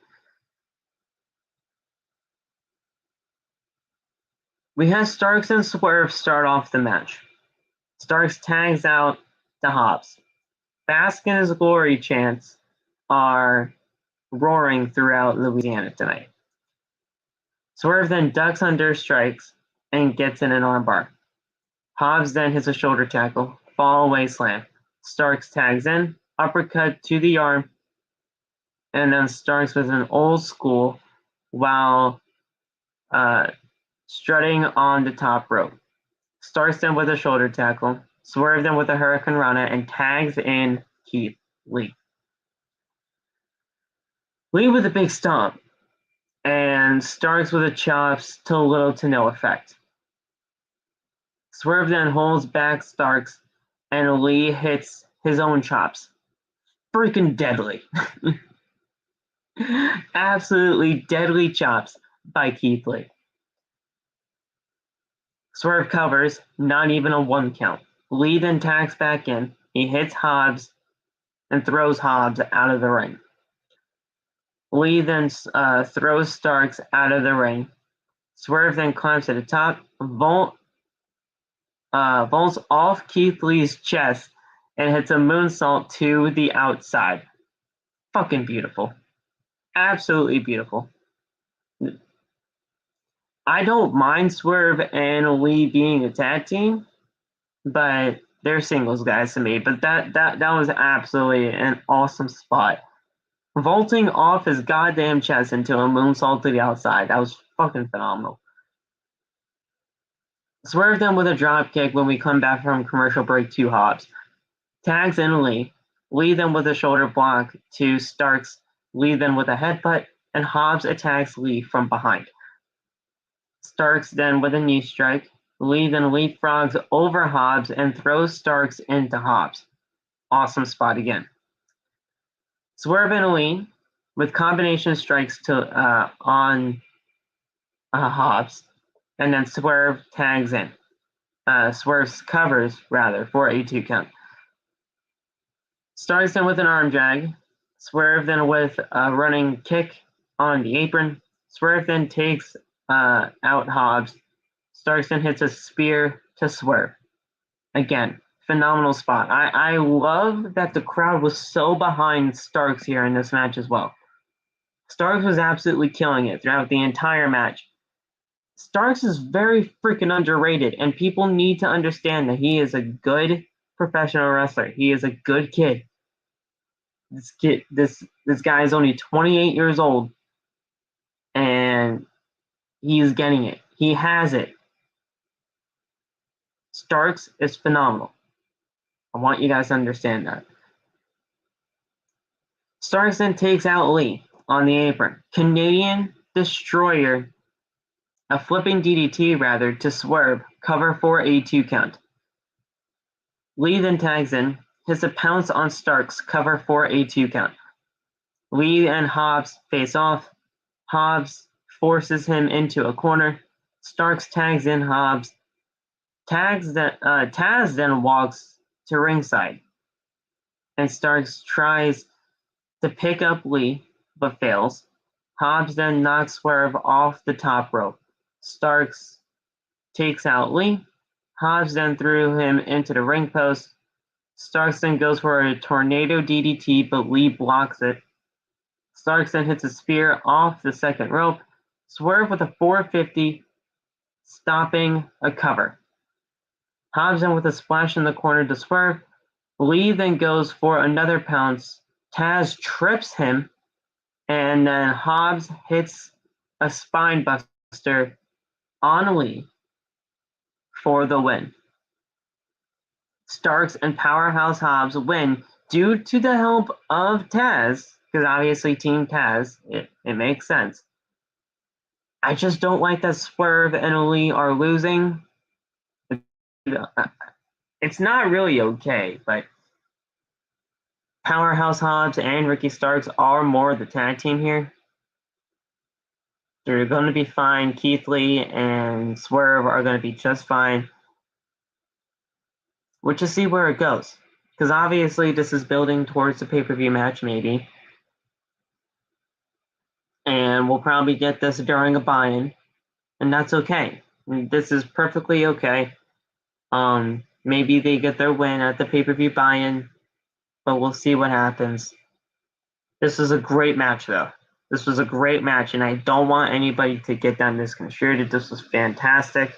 We have Starks and Swerve start off the match. Starks tags out to Hobbs. Bask in his glory chants are roaring throughout Louisiana tonight. Swerve then ducks under strikes and gets in an armbar. Hobbs then hits a shoulder tackle, fall away slam. Starks tags in, uppercut to the arm, and then Starks with an old school while strutting on the top rope. Starks then with a shoulder tackle, Swerve then with a Hurricane Rana, and tags in Keith Lee. Lee with a big stomp, and Starks with a chops to little to no effect. Swerve then holds back Starks, and Lee hits his own chops. Freaking deadly. Absolutely deadly chops by Keith Lee. Swerve covers, not even a 1 count. Lee then tags back in. He hits Hobbs and throws Hobbs out of the ring. Lee then throws Starks out of the ring. Swerve then climbs to the top, vaults off Keith Lee's chest, and hits a moonsault to the outside. Fucking beautiful. Absolutely beautiful. I don't mind Swerve and Lee being a tag team, but they're singles guys to me. But that was absolutely an awesome spot. Vaulting off his goddamn chest into a moonsault to the outside. That was fucking phenomenal. Swerve them with a drop kick when we come back from commercial break to Hobbs. Tags in Lee. Lee them with a shoulder block to Starks. Lee them with a headbutt, and Hobbs attacks Lee from behind. Starks then with a knee strike. Lee then leapfrogs over Hobbs and throws Starks into Hobbs. Awesome spot again. Swerve and Lee with combination strikes to on Hobbs, and then Swerve tags in. Swerve covers rather for a 2 count. Starks then with an arm drag. Swerve then with a running kick on the apron. Swerve then takes out Hobbs. Starks then hits a spear to Swerve. Again, phenomenal spot. I love that the crowd was so behind Starks here in this match as well. Starks was absolutely killing it throughout the entire match. Starks is very freaking underrated, and people need to understand that he is a good professional wrestler. He is a good kid. This guy is only 28 years old, and he's getting it. He has it. Starks is phenomenal. I want you guys to understand that. Starks then takes out Lee on the apron. Canadian Destroyer, a flipping DDT rather, to Swerve, cover for a 2 count. Lee then tags in, hits a pounce on Starks, cover for a 2 count. Lee and Hobbs face off. Hobbs forces him into a corner. Starks tags in Hobbs. Taz then walks to ringside, and Starks tries to pick up Lee, but fails. Hobbs then knocks Swerve off the top rope. Starks takes out Lee. Hobbs then threw him into the ring post. Starks then goes for a tornado DDT, but Lee blocks it. Starks then hits a spear off the second rope. Swerve with a 450, stopping a cover. Hobbs then with a splash in the corner to Swerve. Lee then goes for another pounce. Taz trips him, and then Hobbs hits a spine buster on Lee for the win. Starks and Powerhouse Hobbs win due to the help of Taz, because obviously Team Taz, it makes sense. I just don't like that Swerve and Lee are losing. It's not really okay, but Powerhouse Hobbs and Ricky Starks are more the tag team here. They're going to be fine. Keith Lee and Swerve are going to be just fine. We'll just see where it goes. Because obviously this is building towards the pay-per-view match, maybe. And we'll probably get this during a buy-in. And that's okay. This is perfectly okay. Maybe they get their win at the pay-per-view buy-in. But we'll see what happens. This was a great match, though. This was a great match, and I don't want anybody to get that misconstrued. This was fantastic.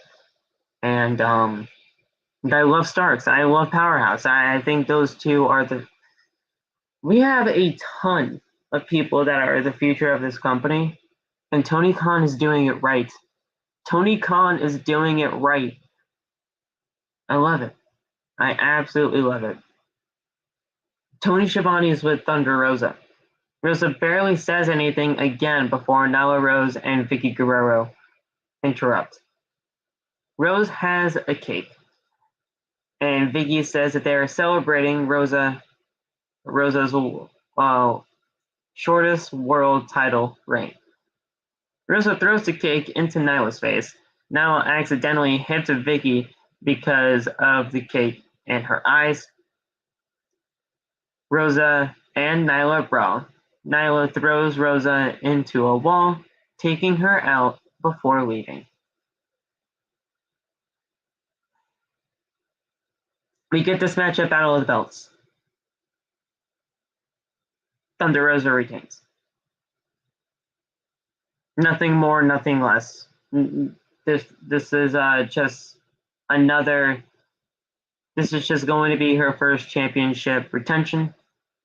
And I love Starks. I love Powerhouse. I think those two are we have a ton of people that are the future of this company, and Tony Khan is doing it right. Tony Khan is doing it right. I love it. I absolutely love it. Tony Schiavone is with Thunder Rosa. Rosa barely says anything again before Nyla Rose and Vicky Guerrero interrupt. Rose has a cake, and Vicky says that they are celebrating Rosa's shortest world title reign. Rosa throws the cake into Nyla's face. Nyla accidentally hits Vicky because of the cake in her eyes. Rosa and Nyla brawl. Nyla throws Rosa into a wall, taking her out before leaving. We get this match at Battle of the Belts. Thunder Rosa retains. Nothing more, nothing less. This is just another. This is just going to be her first championship retention.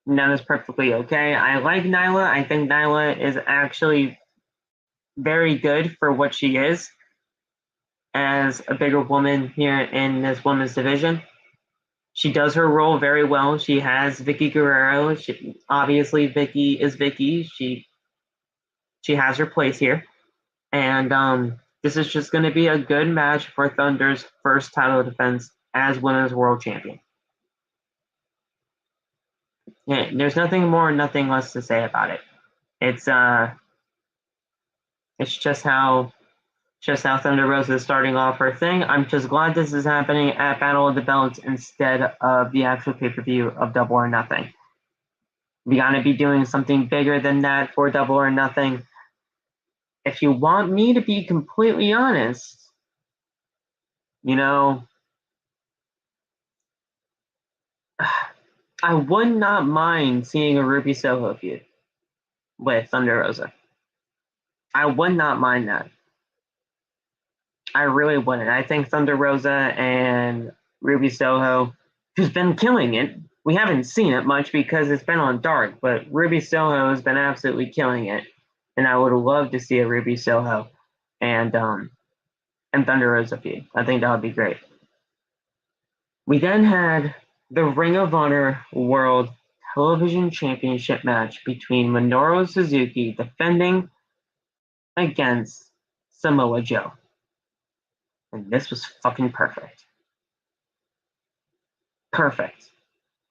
And that is perfectly okay. I like Nyla. I think Nyla is actually very good for what she is as a bigger woman here in this women's division. She does her role very well. She has Vicky Guerrero. Obviously, Vicky is Vicky. She has her place here. And this is just going to be a good match for Thunder's first title defense as Women's World Champion. Yeah, there's nothing more, nothing less to say about it. It's just how Thunder Rosa is starting off her thing. I'm just glad this is happening at Battle of the Belts instead of the actual pay-per-view of Double or Nothing. We gotta be doing something bigger than that for Double or Nothing. If you want me to be completely honest, I would not mind seeing a Ruby Soho feud with Thunder Rosa. I would not mind that. I really wouldn't. I think Thunder Rosa and Ruby Soho, who's been killing it. We haven't seen it much because it's been on Dark, but Ruby Soho has been absolutely killing it. And I would love to see a Ruby Soho and Thunder Rosa feud. I think that would be great. We then had the Ring of Honor World Television Championship match between Minoru Suzuki defending against Samoa Joe. And this was fucking perfect. Perfect.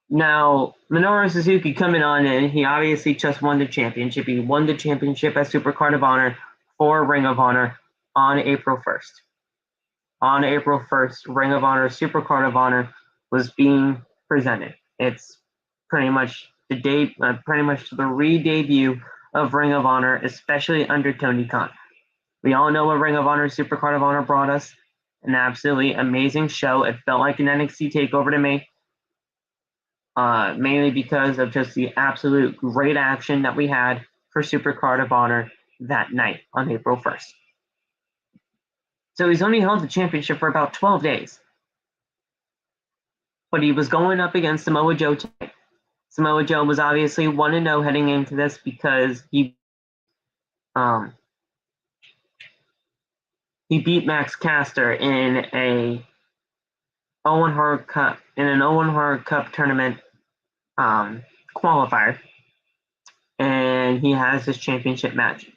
Now, Minoru Suzuki coming on in, he obviously just won the championship. He won the championship at Supercard of Honor for Ring of Honor on April 1st. On April 1st, Ring of Honor Supercard of Honor was being presented. It's pretty much the re-debut of Ring of Honor, especially under Tony Khan. We all know what Ring of Honor Supercard of Honor brought us. An absolutely amazing show. It felt like an NXT takeover to me. Mainly because of just the absolute great action that we had for Supercard of Honor that night on April 1st. So he's only held the championship for about 12 days. But he was going up against Samoa Joe today. Samoa Joe was obviously 1-0 heading into this because he beat Max Caster in an Owen Hart Cup tournament qualifier, and he has his championship match.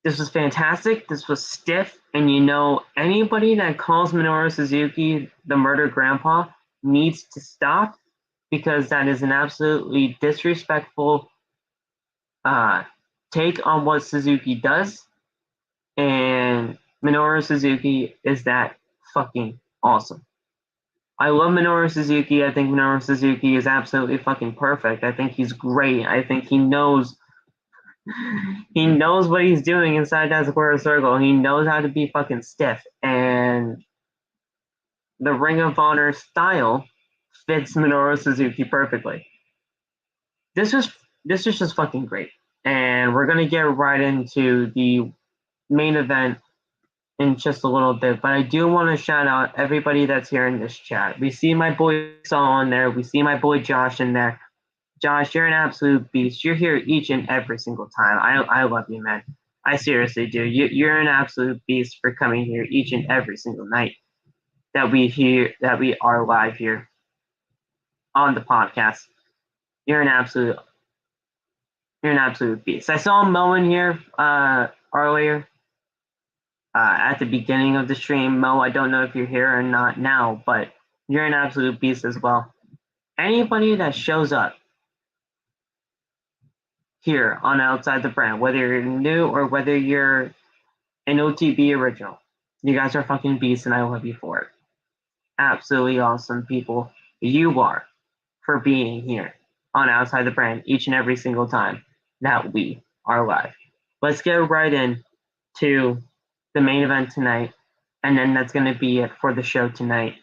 This was fantastic. This was stiff, and anybody that calls Minoru Suzuki the murder grandpa needs to stop, because that is an absolutely disrespectful take on what Suzuki does. And Minoru Suzuki is that fucking awesome. I love Minoru Suzuki. I think Minoru Suzuki is absolutely fucking perfect. I think he's great. I think he knows what he's doing inside that square circle. He knows how to be fucking stiff. And the Ring of Honor style fits Minoru Suzuki perfectly. This is just fucking great. And we're going to get right into the main event in just a little bit, but I do want to shout out everybody that's here in this chat. We see my boy Saul in there. We see my boy Josh in there. Josh, you're an absolute beast. You're here each and every single time. I love you, man. I seriously do. You're an absolute beast for coming here each and every single night that we are live here on the podcast. You're an absolute beast. I saw Mo in here earlier at the beginning of the stream. Mo, I don't know if you're here or not now, but you're an absolute beast as well. Anybody that shows up here on Outside the Brand, whether you're new or whether you're an OTB original, you guys are fucking beasts and I love you for it. Absolutely awesome people you are for being here on Outside the Brand each and every single time that we are live. Let's get right in to the main event tonight, and then that's going to be it for the show tonight.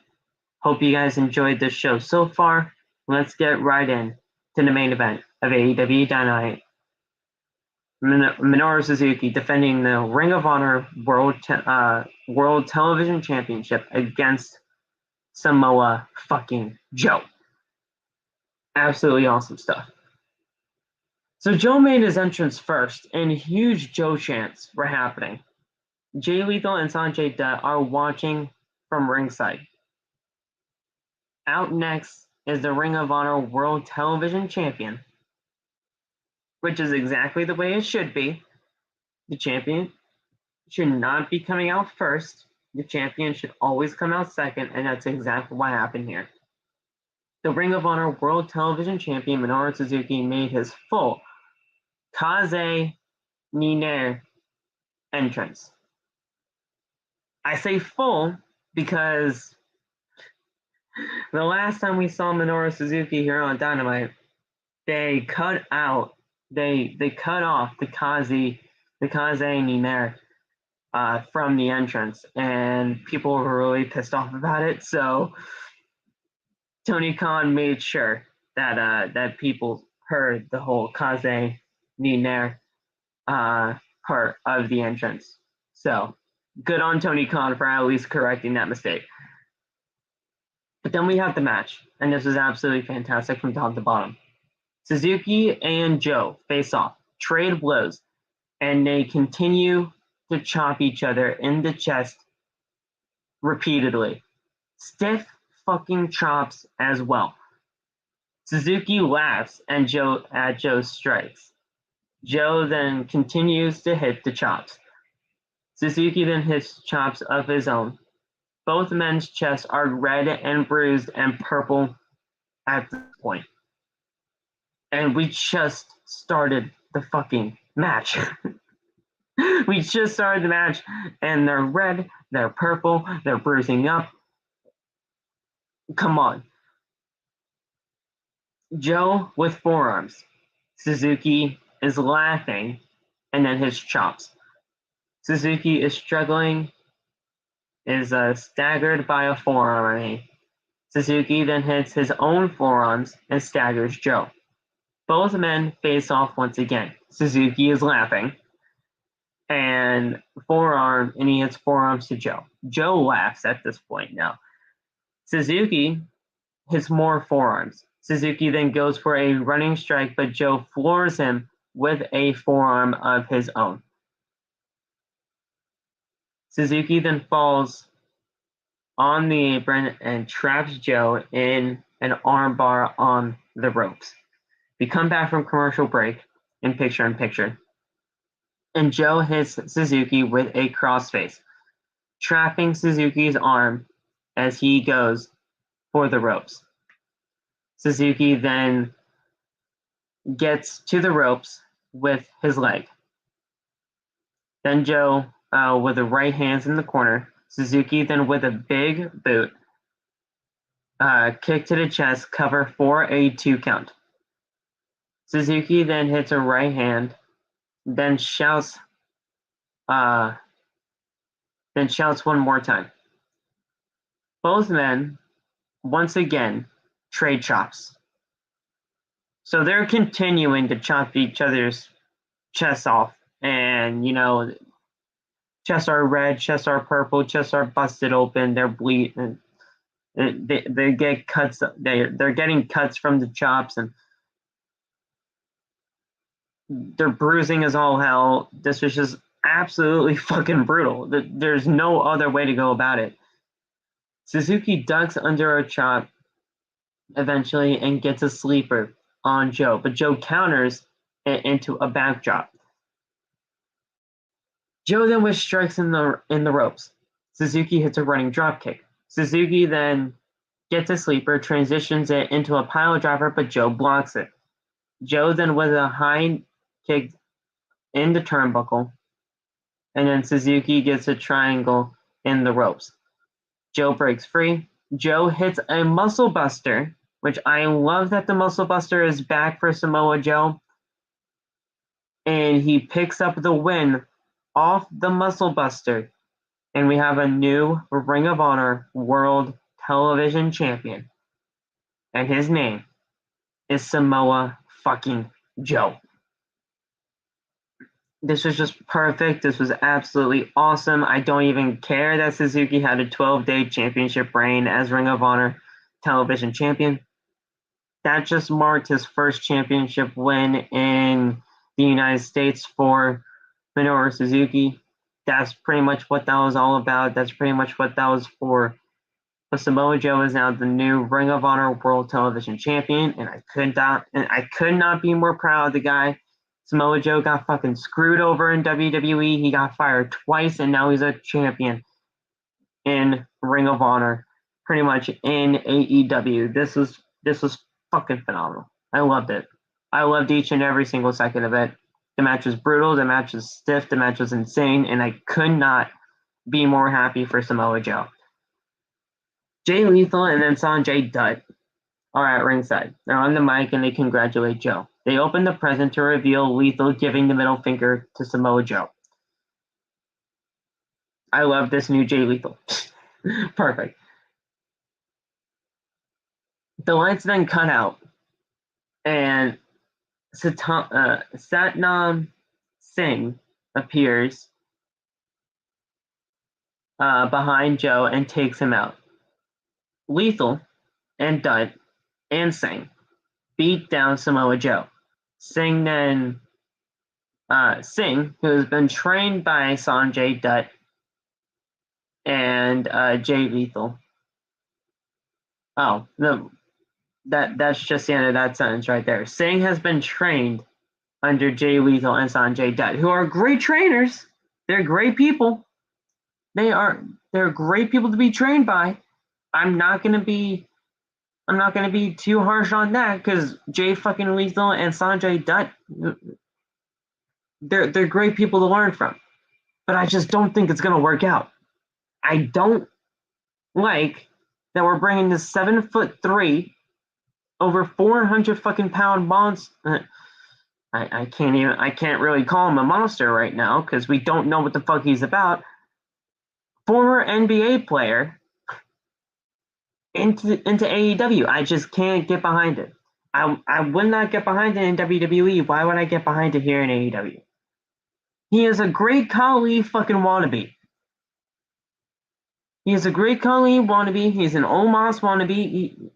Hope you guys enjoyed this show so far. Let's get right in to the main event of AEW Dynamite. Minoru Suzuki defending the Ring of Honor World Television Championship against Samoa fucking Joe. Absolutely awesome stuff. So Joe made his entrance first, and huge Joe chants were happening. Jay Lethal and Sanjay Dutt are watching from ringside. Out next is the Ring of Honor World Television Champion, which is exactly the way it should be. The champion should not be coming out first. The champion should always come out second, and that's exactly what happened here. The Ring of Honor World Television Champion Minoru Suzuki made his full Kaze Niner entrance. I say full because the last time we saw Minoru Suzuki here on Dynamite, they cut off the Kaze Niner from the entrance, and people were really pissed off about it. So Tony Khan made sure that people heard the whole Kaze Niner part of the entrance. So good on Tony Khan for at least correcting that mistake. But then we have the match, and this was absolutely fantastic from top to bottom. Suzuki and Joe face off, trade blows, and they continue to chop each other in the chest repeatedly. Stiff fucking chops as well. Suzuki laughs at Joe's strikes. Joe then continues to hit the chops. Suzuki then hits chops of his own. Both men's chests are red and bruised and purple at this point. And we just started the fucking match. We just started the match, and they're red, they're purple, they're bruising up. Come on. Joe with forearms. Suzuki is laughing, and then his chops. Suzuki is struggling, is staggered by a forearm. Suzuki then hits his own forearms and staggers Joe. Both men face off once again. Suzuki is laughing, and he hits forearms to Joe. Joe laughs at this point now. Suzuki hits more forearms. Suzuki then goes for a running strike, but Joe floors him with a forearm of his own. Suzuki then falls on the apron and traps Joe in an armbar on the ropes. We come back from commercial break in picture, and Joe hits Suzuki with a crossface, trapping Suzuki's arm as he goes for the ropes. Suzuki then gets to the ropes with his leg. Then Joe with the right hands in the corner. Suzuki then with a big boot, kick to the chest, cover for a 2 count. Suzuki then hits a right hand, then shouts one more time. Both men, once again, trade chops. So they're continuing to chop each other's chests off and, chests are red, chests are purple, chests are busted open. They're bleeding. They get cuts. They're getting cuts from the chops, and they're bruising as all hell. This was just absolutely fucking brutal. There's no other way to go about it. Suzuki ducks under a chop eventually and gets a sleeper on Joe, but Joe counters it into a backdrop. Joe then with strikes in the ropes. Suzuki hits a running dropkick. Suzuki then gets a sleeper, transitions it into a pile driver, but Joe blocks it. Joe then with a high kick in the turnbuckle, and then Suzuki gets a triangle in the ropes. Joe breaks free. Joe hits a muscle buster, which I love that the muscle buster is back for Samoa Joe. And he picks up the win off the muscle buster. And we have a new Ring of Honor World Television Champion. And his name is Samoa fucking Joe. This was just perfect. This was absolutely awesome. I don't even care that Suzuki had a 12-day championship reign as Ring of Honor Television Champion. That just marked his first championship win in the United States for Minoru Suzuki. That's pretty much what that was all about. That's pretty much what that was for. But Samoa Joe is now the new Ring of Honor World Television Champion, and I could not be more proud of the guy. Samoa Joe got fucking screwed over in WWE. He got fired twice, and now he's a champion in Ring of Honor, pretty much in AEW. This was fucking phenomenal. I loved it. I loved each and every single second of it. The match was brutal. The match was stiff. The match was insane, and I could not be more happy for Samoa Joe. Jay Lethal and then Sanjay Dutt are at ringside. They're on the mic and they congratulate Joe. They open the present to reveal Lethal giving the middle finger to Samoa Joe. I love this new Jay Lethal. Perfect. The lights then cut out, and Satnam Singh appears behind Joe and takes him out. Lethal and Dutt and Singh beat down Samoa Joe. Singh, who has been trained by Sanjay Dutt and Jay Lethal. Oh, no, that's just the end of that sentence right there. Singh has been trained under Jay Lethal and Sanjay Dutt, who are great trainers. They're great people. They're great people to be trained by. I'm not gonna be too harsh on that because Jay fucking Lethal and Sanjay Dutt, they're great people to learn from. But I just don't think it's gonna work out. I don't like that we're bringing this 7'3", over 400 fucking pound monster. I can't really call him a monster right now because we don't know what the fuck he's about. Former NBA player into AEW. I just can't get behind it. I would not get behind it in WWE. Why would I get behind it here in AEW? He is a great Khali fucking wannabe. He is a great Khali wannabe. He's an Omos wannabe.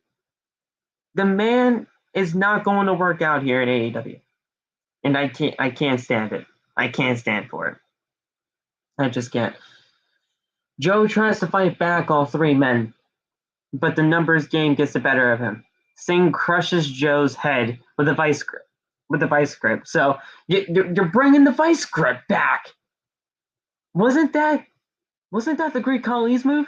The man is not going to work out here in AEW. And I can't stand it. I can't stand for it. I just can't. Joe tries to fight back all three men, but the numbers game gets the better of him. Singh crushes Joe's head with a vice grip. So you're bringing the vice grip back. Wasn't that the Great Khali's move?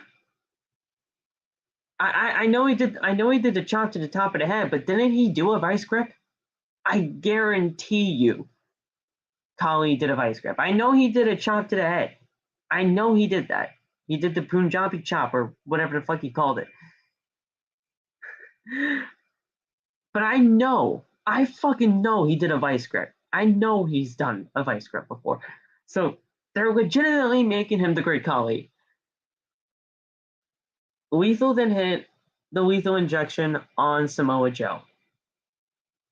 I know he did the chop to the top of the head, but didn't he do a vice grip? I guarantee you Khali did a vice grip. I know he did a chop to the head. I know he did that. He did the Punjabi chop or whatever the fuck he called it. But I fucking know he did a vice grip. I know he's done a vice grip before. So they're legitimately making him the Great Khali. Lethal then hit the lethal injection on Samoa Joe.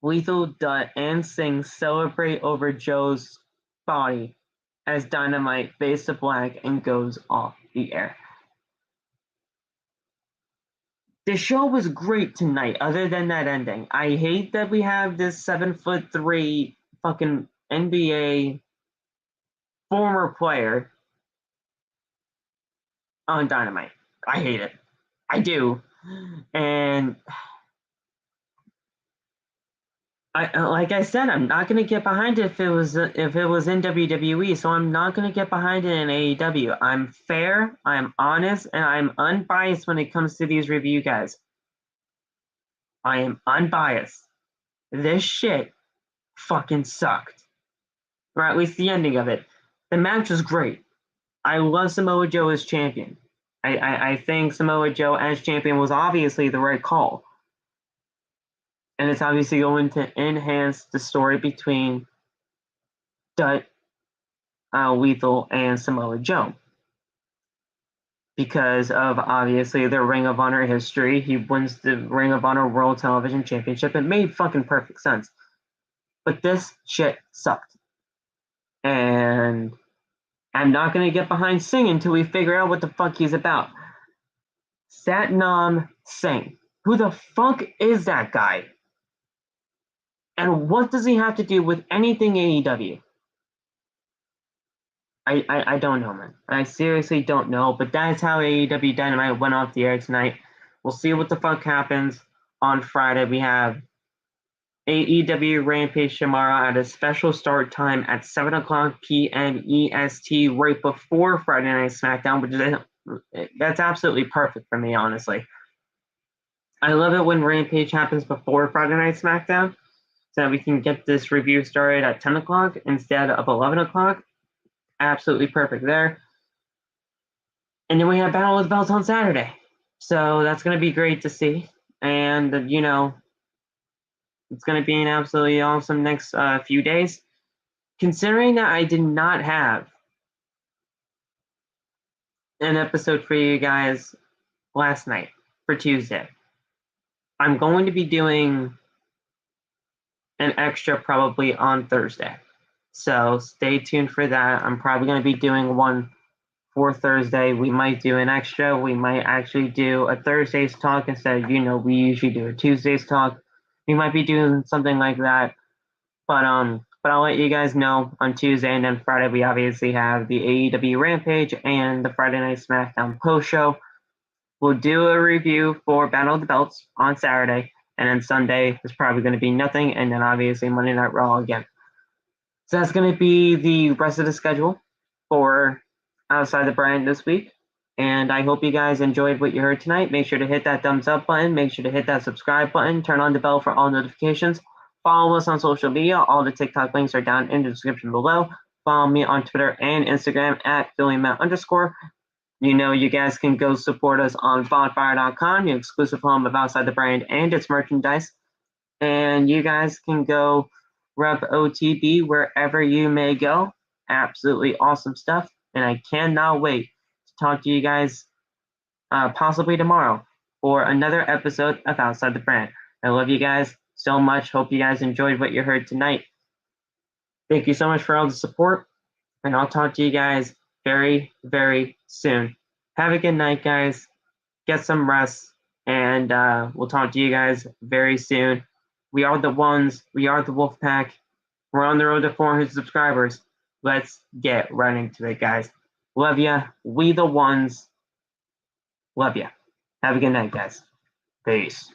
Lethal, Dutt, and Singh celebrate over Joe's body as Dynamite fades to black and goes off the air. The show was great tonight, other than that ending. I hate that we have this 7'3" fucking NBA former player on Dynamite. I hate it. I do. And like I said, I'm not gonna get behind it if it was in WWE. So I'm not gonna get behind it in AEW. I'm fair, I'm honest, and I'm unbiased when it comes to these review guys. I am unbiased. This shit fucking sucked. Or at least the ending of it. The match was great. I love Samoa Joe as champion. I think Samoa Joe as champion was obviously the right call. And it's obviously going to enhance the story between Dut, Lethal, and Samoa Joe. Because of obviously their Ring of Honor history, he wins the Ring of Honor World Television Championship. It made fucking perfect sense. But this shit sucked. And I'm not going to get behind Singh until we figure out what the fuck he's about. Satnam Singh. Who the fuck is that guy? And what does he have to do with anything AEW? I don't know, man. I seriously don't know, but that's how AEW Dynamite went off the air tonight. We'll see what the fuck happens on Friday. We have AEW Rampage tomorrow at a special start time at 7 o'clock p.m. EST right before Friday Night SmackDown, which is that's absolutely perfect for me, honestly. I love it when Rampage happens before Friday Night SmackDown so that we can get this review started at 10 o'clock instead of 11 o'clock. Absolutely perfect there. And then we have Battle of the Belts on Saturday. So that's going to be great to see. And, you know, it's going to be an absolutely awesome next few days. Considering that I did not have an episode for you guys last night for Tuesday, I'm going to be doing an extra probably on Thursday. So stay tuned for that. I'm probably going to be doing one for Thursday. We might do an extra. We might actually do a Thursday's talk instead of, we usually do a Tuesday's talk. We might be doing something like that. But I'll let you guys know on Tuesday, and then Friday we obviously have the AEW Rampage and the Friday Night SmackDown post show. We'll do a review for Battle of the Belts on Saturday, and then Sunday is probably going to be nothing, and then obviously Monday Night Raw again. So that's going to be the rest of the schedule for Outside the Brand this week. And I hope you guys enjoyed what you heard tonight. Make sure to hit that thumbs up button. Make sure to hit that subscribe button. Turn on the bell for all notifications. Follow us on social media. All the TikTok links are down in the description below. Follow me on Twitter and Instagram at PhillyMatt_. You guys can go support us on bonfire.com, the exclusive home of Outside the Brand and its merchandise. And you guys can go rep OTB wherever you may go. Absolutely awesome stuff. And I cannot wait to talk to you guys possibly tomorrow for another episode of Outside the Brand. I love you guys so much. Hope you guys enjoyed what you heard tonight. Thank you so much for all the support. And I'll talk to you guys very, very soon. Have a good night, guys. Get some rest. And we'll talk to you guys very soon. We are the ones. We are the Wolfpack. We're on the road to 400 subscribers. Let's get right into it, guys. Love ya. We the ones. Love ya. Have a good night, guys. Peace.